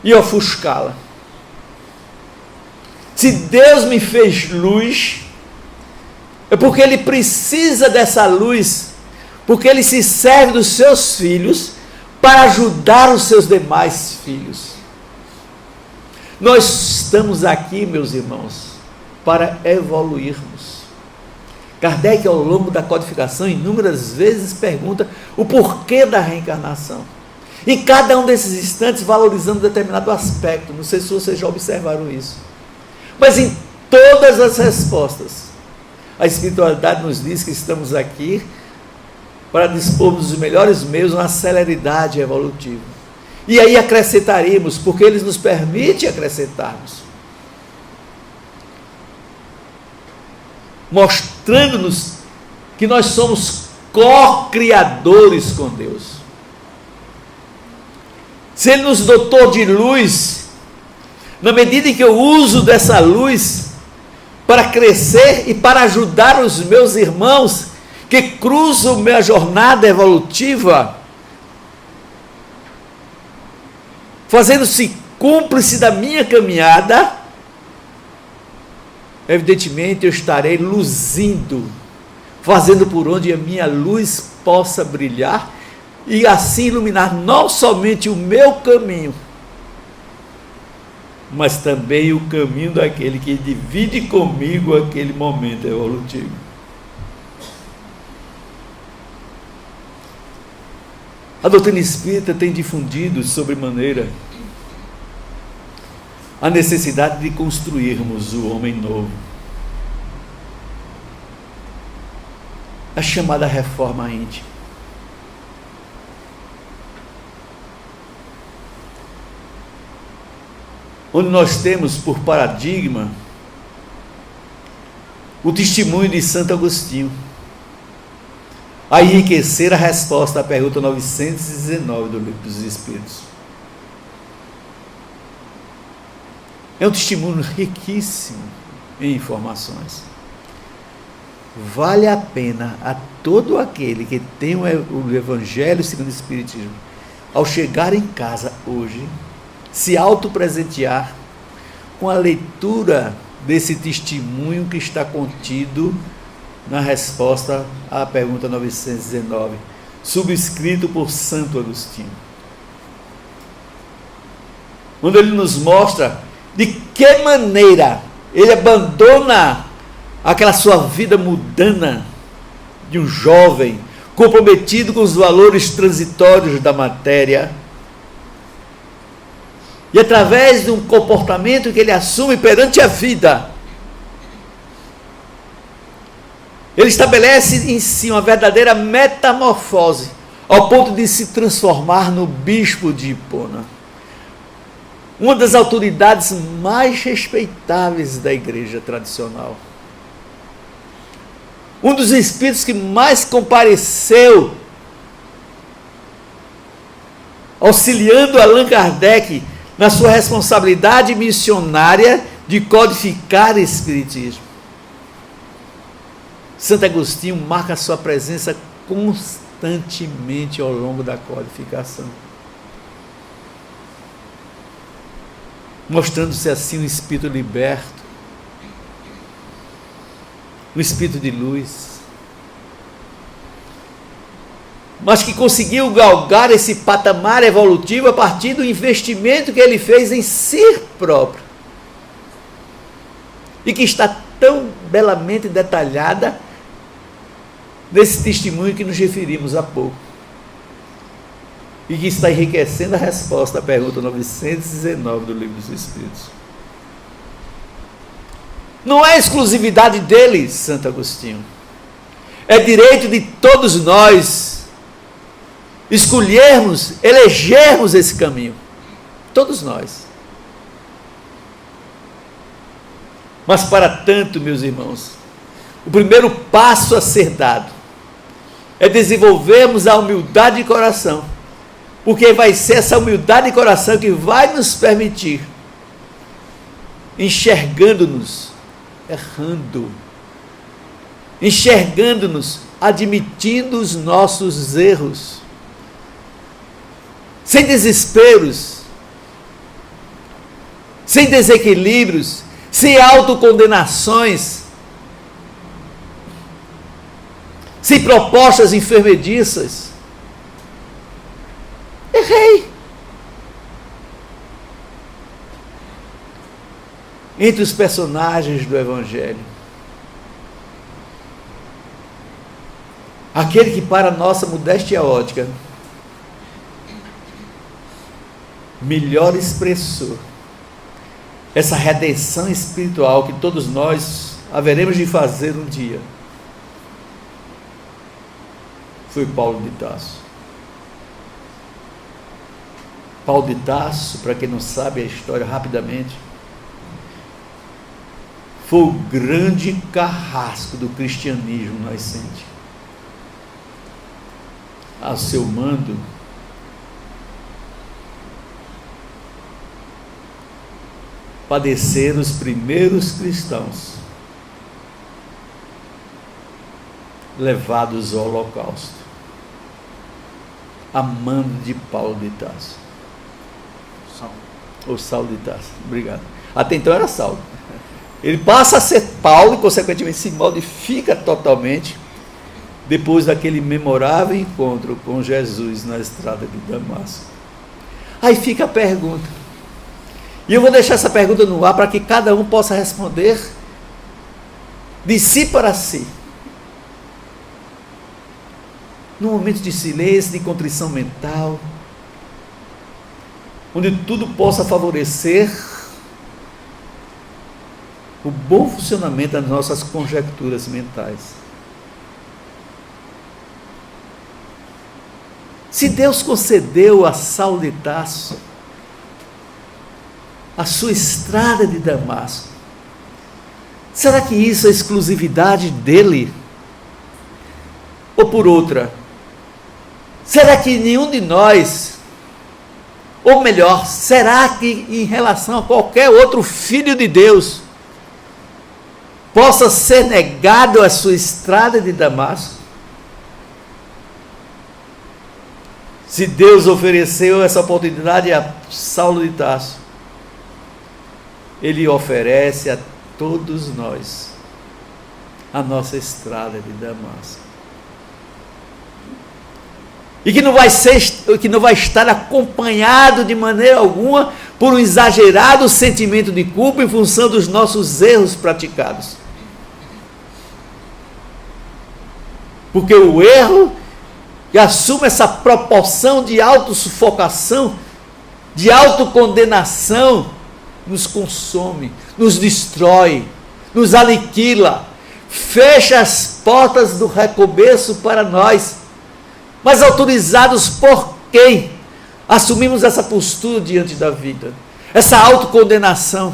e ofuscá-la. Se Deus me fez luz, é porque Ele precisa dessa luz, porque Ele se serve dos seus filhos para ajudar os seus demais filhos. Nós estamos aqui, meus irmãos, para evoluirmos. Kardec, ao longo da codificação, inúmeras vezes pergunta o porquê da reencarnação. Em cada um desses instantes, valorizando determinado aspecto. Não sei se vocês já observaram isso. Mas em todas as respostas, a espiritualidade nos diz que estamos aqui para dispormos dos melhores meios na celeridade evolutiva. E aí acrescentaríamos, porque Ele nos permite acrescentarmos, mostrando-nos que nós somos co-criadores com Deus. Se Ele nos dotou de luz, na medida em que eu uso dessa luz para crescer e para ajudar os meus irmãos que cruzam minha jornada evolutiva, fazendo-se cúmplice da minha caminhada, evidentemente eu estarei luzindo, fazendo por onde a minha luz possa brilhar e assim iluminar não somente o meu caminho, mas também o caminho daquele que divide comigo aquele momento evolutivo. A doutrina espírita tem difundido sobremaneira a necessidade de construirmos o homem novo. A chamada reforma íntima. Onde nós temos por paradigma o testemunho de Santo Agostinho, a enriquecer a resposta à pergunta 919 do Livro dos Espíritos. É um testemunho riquíssimo em informações. Vale a pena a todo aquele que tem o Evangelho segundo o Espiritismo, ao chegar em casa hoje, se autopresentear com a leitura desse testemunho que está contido na resposta à pergunta 919, subscrito por Santo Agostinho, onde ele nos mostra de que maneira ele abandona aquela sua vida mundana de um jovem comprometido com os valores transitórios da matéria, e através de um comportamento que ele assume perante a vida, ele estabelece em si uma verdadeira metamorfose, ao ponto de se transformar no bispo de Hipona, uma das autoridades mais respeitáveis da igreja tradicional. Um dos espíritos que mais compareceu, auxiliando Allan Kardec na sua responsabilidade missionária de codificar o Espiritismo. Santo Agostinho marca sua presença constantemente ao longo da codificação, mostrando-se assim um espírito liberto, um espírito de luz, mas que conseguiu galgar esse patamar evolutivo a partir do investimento que ele fez em si próprio, e que está tão belamente detalhada nesse testemunho que nos referimos há pouco, e que está enriquecendo a resposta à pergunta 919 do Livro dos Espíritos. Não é exclusividade dele, Santo Agostinho, é direito de todos nós escolhermos, elegermos esse caminho, todos nós. Mas para tanto, meus irmãos, o primeiro passo a ser dado é desenvolvermos a humildade de coração, porque vai ser essa humildade de coração que vai nos permitir, enxergando-nos errando, enxergando-nos, admitindo os nossos erros, sem desesperos, sem desequilíbrios, sem autocondenações, sem propostas enfermediças. Errei. Entre os personagens do Evangelho, aquele que, para nossa modéstia ótica, melhor expressou essa redenção espiritual que todos nós haveremos de fazer um dia, foi Paulo de Tarso. Paulo de Tarso, para quem não sabe a história rapidamente, foi o grande carrasco do cristianismo nascente. A seu mando, padeceram os primeiros cristãos levados ao holocausto, a mando de Paulo de Tarso. Ou Saulo de Tarso, obrigado. Até então era Saulo. Ele passa a ser Paulo e, consequentemente, se modifica totalmente depois daquele memorável encontro com Jesus na estrada de Damasco. Aí fica a pergunta, e eu vou deixar essa pergunta no ar para que cada um possa responder de si para si, num momento de silêncio, de contrição mental, onde tudo possa favorecer o bom funcionamento das nossas conjecturas mentais. Se Deus concedeu a Saulo de Tarso a sua estrada de Damasco, será que isso é exclusividade dele? Ou por outra, será que nenhum de nós, ou melhor, será que em relação a qualquer outro filho de Deus, possa ser negado a sua estrada de Damasco? Se Deus ofereceu essa oportunidade a Saulo de Tarso, Ele oferece a todos nós a nossa estrada de Damasco. E que não vai estar acompanhado de maneira alguma por um exagerado sentimento de culpa em função dos nossos erros praticados. Porque o erro que assuma essa proporção de autossufocação, de autocondenação, nos consome, nos destrói, nos aniquila, fecha as portas do recomeço para nós. Mas autorizados por quem assumimos essa postura diante da vida, essa autocondenação?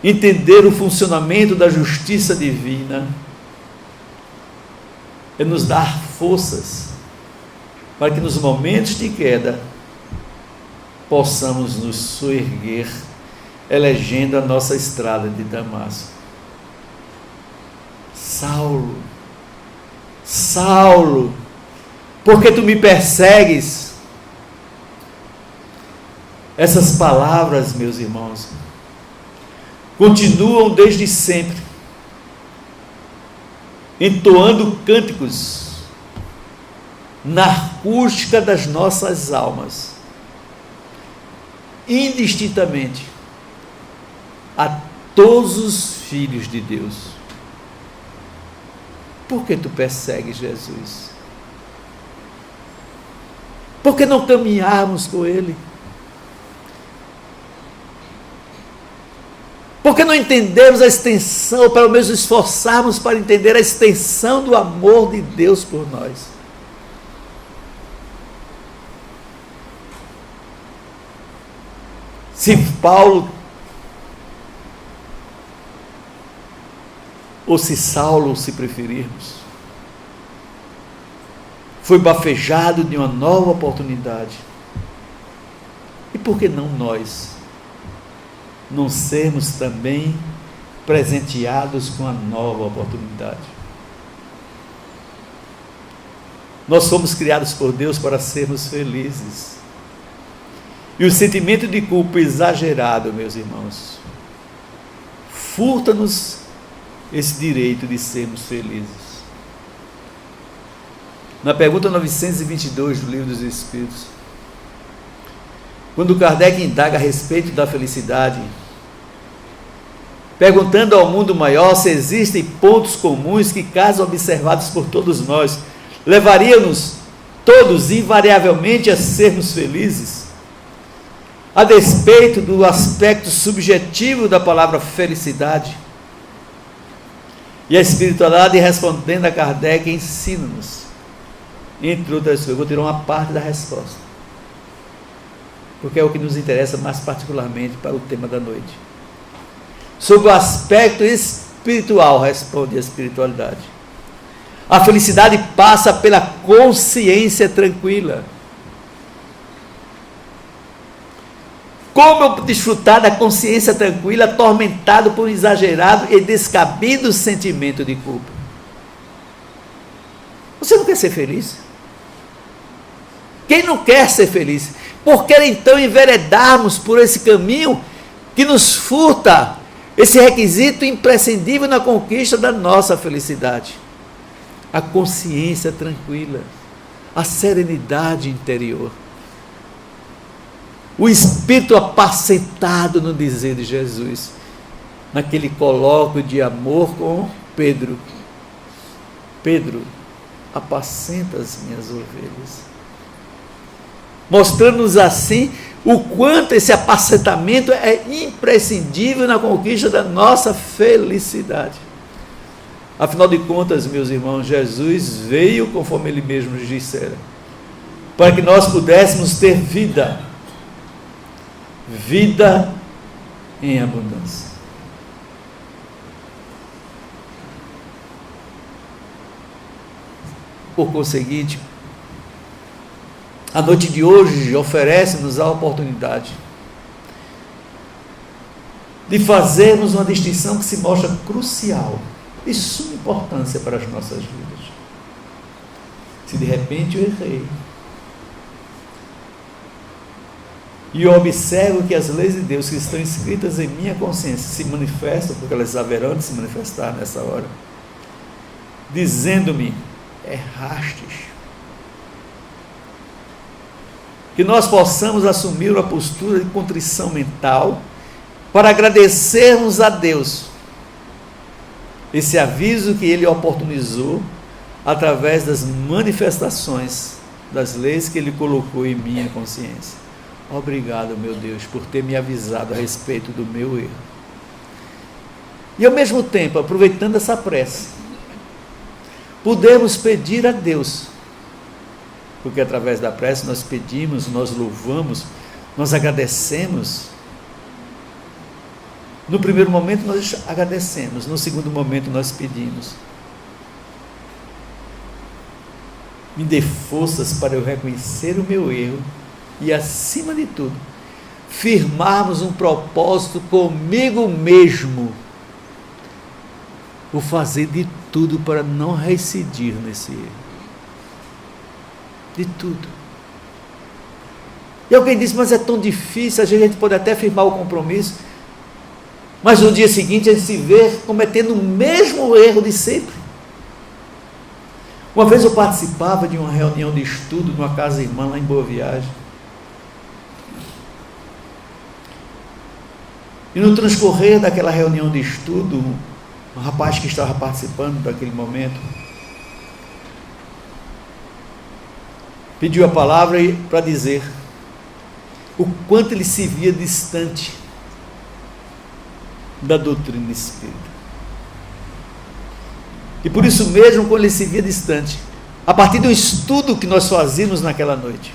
Entender o funcionamento da justiça divina é nos dar forças para que nos momentos de queda possamos nos soerguer, elegendo a nossa estrada de Damasco. Saulo, Saulo, por que tu me persegues? Essas palavras, meus irmãos, continuam desde sempre, entoando cânticos na acústica das nossas almas, indistintamente, a todos os filhos de Deus. Por que tu persegues Jesus? Por que não caminharmos com Ele? Por que não entendemos a extensão, ou pelo menos esforçarmos para entender a extensão do amor de Deus por nós? Se Paulo, ou se Saulo, se preferirmos, foi bafejado de uma nova oportunidade, e por que não nós não sermos também presenteados com a nova oportunidade? Nós somos criados por Deus para sermos felizes. E o sentimento de culpa exagerado, meus irmãos, furta-nos esse direito de sermos felizes. Na pergunta 922 do Livro dos Espíritos, quando Kardec indaga a respeito da felicidade, perguntando ao mundo maior se existem pontos comuns que, caso observados por todos nós, levariam-nos todos invariavelmente a sermos felizes, a despeito do aspecto subjetivo da palavra felicidade. E a espiritualidade, respondendo a Kardec, ensina-nos, entre outras coisas, eu vou tirar uma parte da resposta, porque é o que nos interessa mais particularmente para o tema da noite. Sobre o aspecto espiritual, responde a espiritualidade, a felicidade passa pela consciência tranquila. Como eu desfrutar da consciência tranquila, atormentado por um exagerado e descabido sentimento de culpa? Você não quer ser feliz? Quem não quer ser feliz? Por que então enveredarmos por esse caminho que nos furta esse requisito imprescindível na conquista da nossa felicidade? A consciência tranquila, a serenidade interior, o espírito apacentado no dizer de Jesus, naquele colóquio de amor com Pedro: Pedro, apacenta as minhas ovelhas. Mostrando-nos assim o quanto esse apacentamento é imprescindível na conquista da nossa felicidade. Afinal de contas, meus irmãos, Jesus veio, conforme Ele mesmo nos dissera, para que nós pudéssemos ter vida em abundância. Por conseguinte, a noite de hoje oferece-nos a oportunidade de fazermos uma distinção que se mostra crucial e suma importância para as nossas vidas. Se de repente eu errei e eu observo que as leis de Deus que estão escritas em minha consciência se manifestam, porque elas haverão de se manifestar nessa hora, dizendo-me: errastes. Que nós possamos assumir uma postura de contrição mental para agradecermos a Deus esse aviso que ele oportunizou através das manifestações das leis que ele colocou em minha consciência. Obrigado, meu Deus, por ter me avisado a respeito do meu erro. E ao mesmo tempo, aproveitando essa prece, podemos pedir a Deus, porque através da prece nós pedimos, nós louvamos, nós agradecemos. No primeiro momento nós agradecemos, no segundo momento nós pedimos. Me dê forças para eu reconhecer o meu erro e, acima de tudo, firmarmos um propósito comigo mesmo, o fazer de tudo para não reincidir nesse erro. De tudo. E alguém disse, mas é tão difícil, a gente pode até firmar o compromisso, mas no dia seguinte a gente se vê cometendo o mesmo erro de sempre. Uma vez eu participava de uma reunião de estudo numa casa irmã lá em Boa Viagem. E no transcorrer daquela reunião de estudo, um rapaz que estava participando daquele momento pediu a palavra para dizer o quanto ele se via distante da doutrina espírita. E por isso mesmo, quando ele se via distante, a partir do estudo que nós fazíamos naquela noite,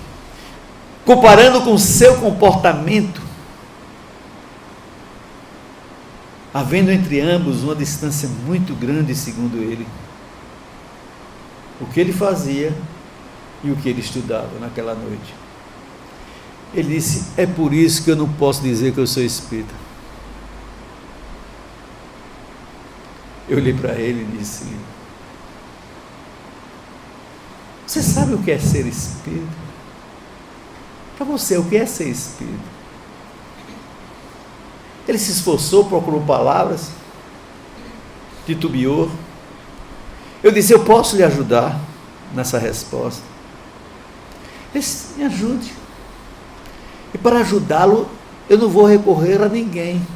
comparando com o seu comportamento, havendo entre ambos uma distância muito grande, segundo ele, o que ele fazia e o que ele estudava naquela noite. Ele disse, é por isso que eu não posso dizer que eu sou espírita. Eu olhei para ele e disse, você sabe o que é ser espírita? Para você, o que é ser espírita? Ele se esforçou, procurou palavras, titubeou. Eu disse, eu posso lhe ajudar nessa resposta. Ele disse, me ajude. E para ajudá-lo, eu não vou recorrer a ninguém.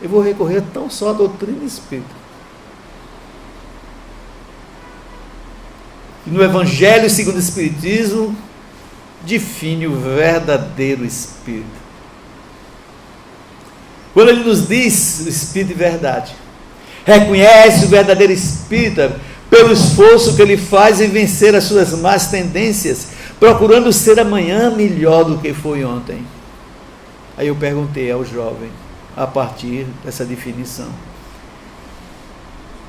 Eu vou recorrer tão só à doutrina espírita. No Evangelho segundo o Espiritismo, define o verdadeiro espírito. Quando ele nos diz o espírito de verdade, reconhece o verdadeiro espírita pelo esforço que ele faz em vencer as suas más tendências, procurando ser amanhã melhor do que foi ontem. Aí eu perguntei ao jovem, a partir dessa definição,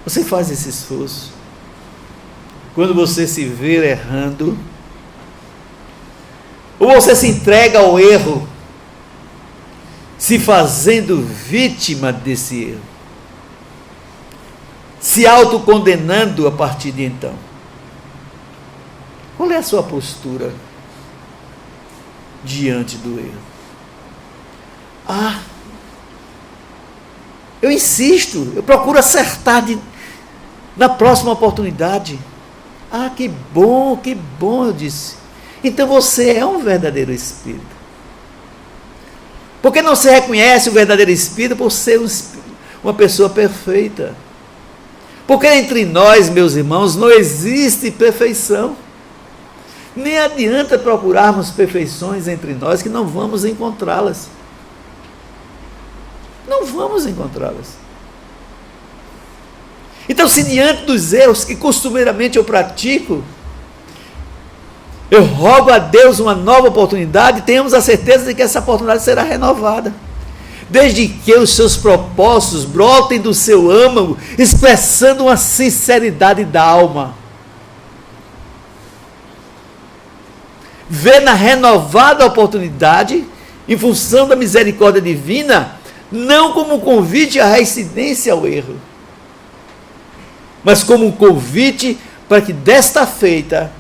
você faz esse esforço? Quando você se vê errando, ou você se entrega ao erro, se fazendo vítima desse erro, se autocondenando a partir de então? Qual é a sua postura diante do erro? Eu insisto, eu procuro acertar na próxima oportunidade. Que bom, eu disse. Então você é um verdadeiro espírita. Porque não se reconhece o verdadeiro espírito por ser uma pessoa perfeita. Porque entre nós, meus irmãos, não existe perfeição. Nem adianta procurarmos perfeições entre nós, que não vamos encontrá-las. Não vamos encontrá-las. Então, se diante dos erros que costumeiramente eu pratico, eu rogo a Deus uma nova oportunidade, tenhamos a certeza de que essa oportunidade será renovada. Desde que os seus propósitos brotem do seu âmago, expressando uma sinceridade da alma. Vê na renovada oportunidade, em função da misericórdia divina, não como um convite à reincidência ao erro, mas como um convite para que desta feita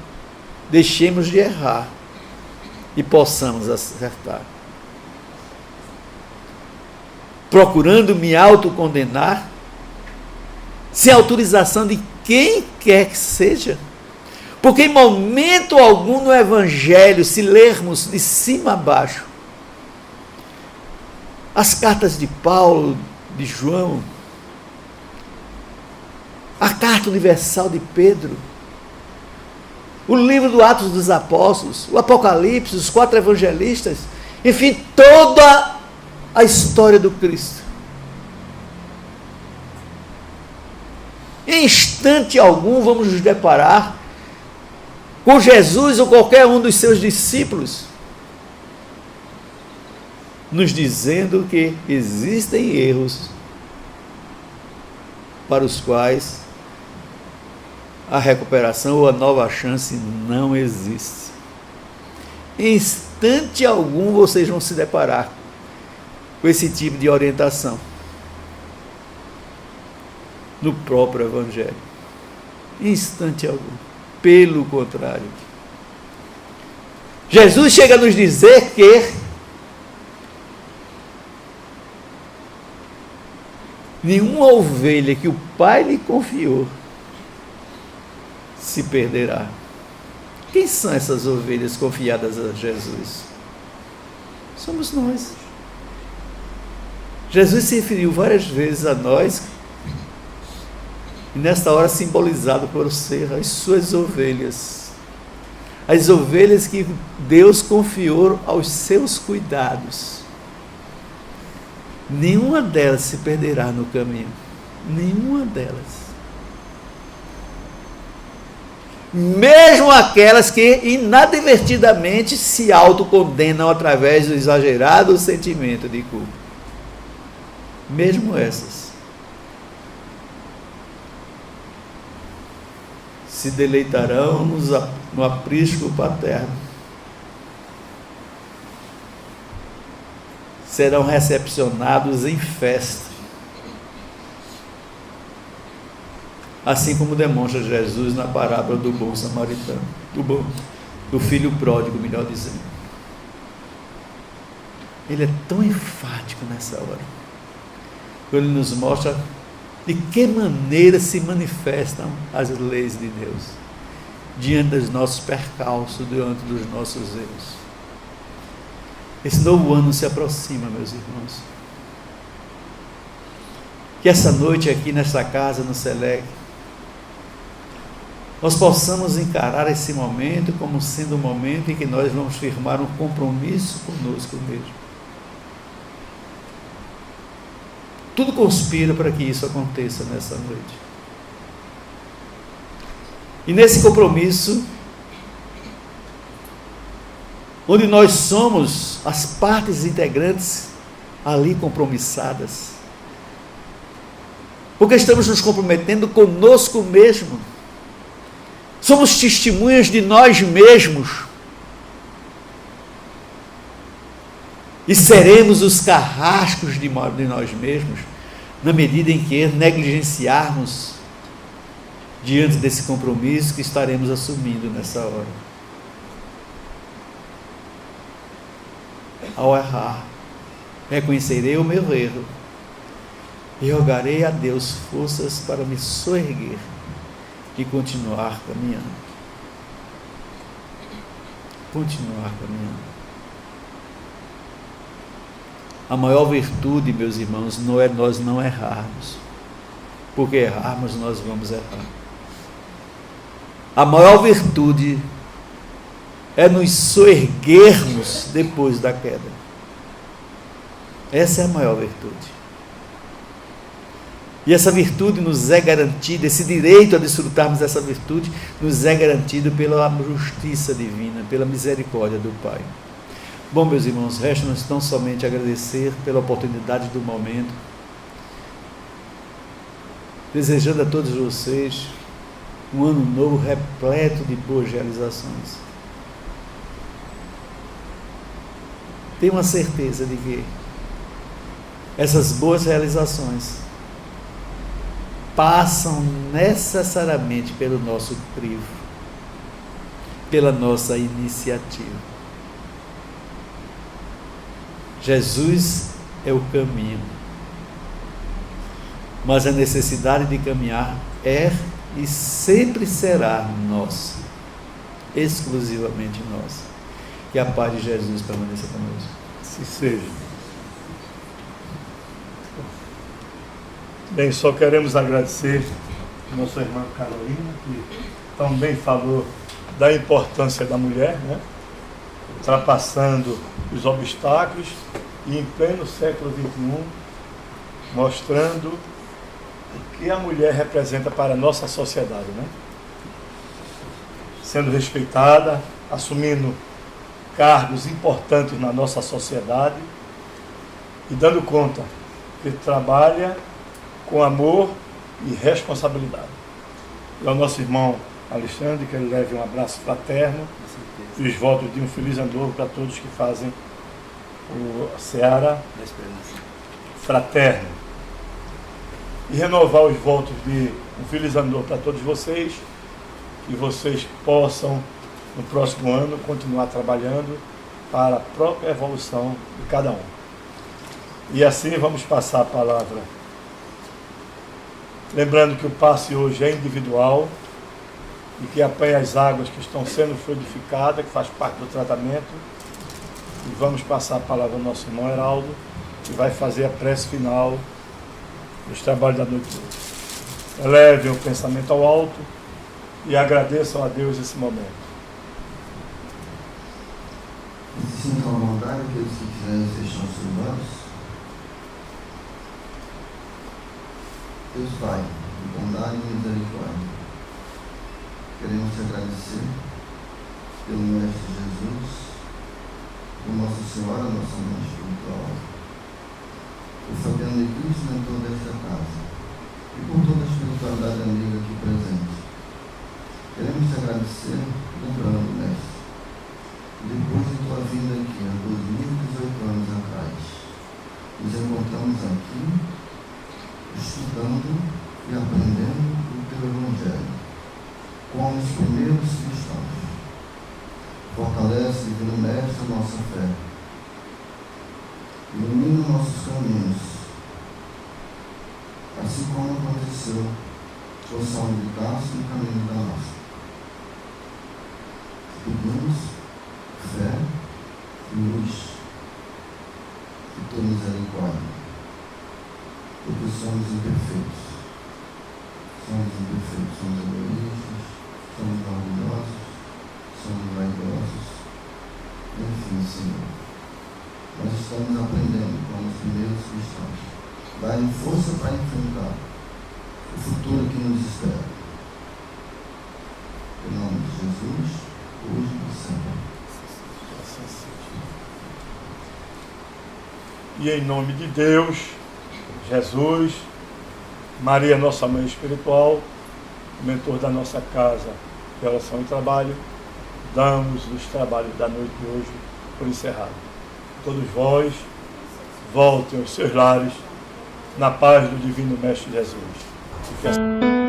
deixemos de errar e possamos acertar. Procurando me autocondenar, sem autorização de quem quer que seja, porque em momento algum no Evangelho, se lermos de cima a baixo, as cartas de Paulo, de João, a Carta Universal de Pedro, o livro do Atos dos Apóstolos, o Apocalipse, os 4 evangelistas, enfim, toda a história do Cristo. Em instante algum vamos nos deparar com Jesus ou qualquer um dos seus discípulos nos dizendo que existem erros para os quais a recuperação ou a nova chance não existe. Em instante algum vocês vão se deparar com esse tipo de orientação no próprio Evangelho. Em instante algum. Pelo contrário, Jesus chega a nos dizer que nenhuma ovelha que o Pai lhe confiou se perderá. Quem são essas ovelhas confiadas a Jesus? Somos nós. Jesus se referiu várias vezes a nós, e nesta hora simbolizado por ser as suas ovelhas. As ovelhas que Deus confiou aos seus cuidados. Nenhuma delas se perderá no caminho. Nenhuma delas. Mesmo aquelas que inadvertidamente se autocondenam através do exagerado sentimento de culpa. Mesmo essas se deleitarão no aprisco paterno. Serão recepcionados em festa. Assim como demonstra Jesus na parábola do bom samaritano, do filho pródigo, melhor dizendo. Ele é tão enfático nessa hora, quando ele nos mostra de que maneira se manifestam as leis de Deus diante dos nossos percalços, diante dos nossos erros. Esse novo ano se aproxima, meus irmãos. Que essa noite aqui nesta casa, no Selec, nós possamos encarar esse momento como sendo um momento em que nós vamos firmar um compromisso conosco mesmo. Tudo conspira para que isso aconteça nessa noite. E nesse compromisso, onde nós somos as partes integrantes ali compromissadas, porque estamos nos comprometendo conosco mesmo, somos testemunhas de nós mesmos, e seremos os carrascos de nós mesmos, na medida em que negligenciarmos diante desse compromisso que estaremos assumindo nessa hora. Ao errar, reconhecerei o meu erro e rogarei a Deus forças para me soerguer e continuar caminhando. Continuar caminhando. A maior virtude, meus irmãos, não é nós não errarmos, porque errarmos nós vamos errar. A maior virtude é nos soerguermos depois da queda. Essa é a maior virtude. E essa virtude nos é garantida, esse direito a desfrutarmos dessa virtude nos é garantido pela justiça divina, pela misericórdia do Pai. Bom, meus irmãos, resta-nos tão somente agradecer pela oportunidade do momento, desejando a todos vocês um ano novo repleto de boas realizações. Tenho uma certeza de que essas boas realizações passam necessariamente pelo nosso crivo, pela nossa iniciativa. Jesus é o caminho, mas a necessidade de caminhar é e sempre será nossa, exclusivamente nossa. Que a paz de Jesus permaneça conosco. Se seja. Bem, só queremos agradecer nossa irmã Carolina, que também falou da importância da mulher, né? Ultrapassando os obstáculos e em pleno século XXI, mostrando o que a mulher representa para a nossa sociedade, né? Sendo respeitada, assumindo cargos importantes na nossa sociedade e dando conta que trabalha com amor e responsabilidade. E ao nosso irmão Alexandre, que ele leve um abraço fraterno e os votos de um feliz ano novo para todos que fazem o Seara fraterno. E renovar os votos de um feliz ano novo para todos vocês, que vocês possam, no próximo ano, continuar trabalhando para a própria evolução de cada um. E assim vamos passar a palavra. Lembrando que o passe hoje é individual e que apanha as águas que estão sendo fluidificadas, que faz parte do tratamento. E vamos passar a palavra ao nosso irmão Heraldo, que vai fazer a prece final dos trabalhos da noite de hoje. Elevem o pensamento ao alto e agradeçam a Deus esse momento. Se sintam à vontade, aqueles que quiserem fechar os seus olhos. Deus Pai, de bondade e misericórdia, queremos te agradecer pelo Mestre Jesus, por Nossa Senhora, nossa mãe espiritual, por Fabiano de Cristo em toda esta casa e por toda a espiritualidade amiga aqui presente. Queremos te agradecer, lembrando, Mestre, depois de tua vinda aqui, há 2018 anos atrás, nos encontramos aqui, estudando e aprendendo o teu Evangelho, como os primeiros cristãos. Fortalece, Divino Mestre, a nossa fé. Ilumina nossos caminhos, assim como aconteceu com São de Tarso no caminho da nossa. Pedimos fé, luz e tua misericórdia, porque somos imperfeitos, somos egoístas, somos orgulhosos, somos vaidosos, enfim, Senhor. Nós estamos aprendendo como os primeiros cristãos. Dá-nos força para enfrentar o futuro que nos espera. Em nome de Jesus, hoje e sempre. E em nome de Deus, Jesus, Maria, nossa mãe espiritual, mentor da nossa casa de oração e trabalho, damos os trabalhos da noite de hoje por encerrado. Todos vós voltem aos seus lares na paz do Divino Mestre Jesus.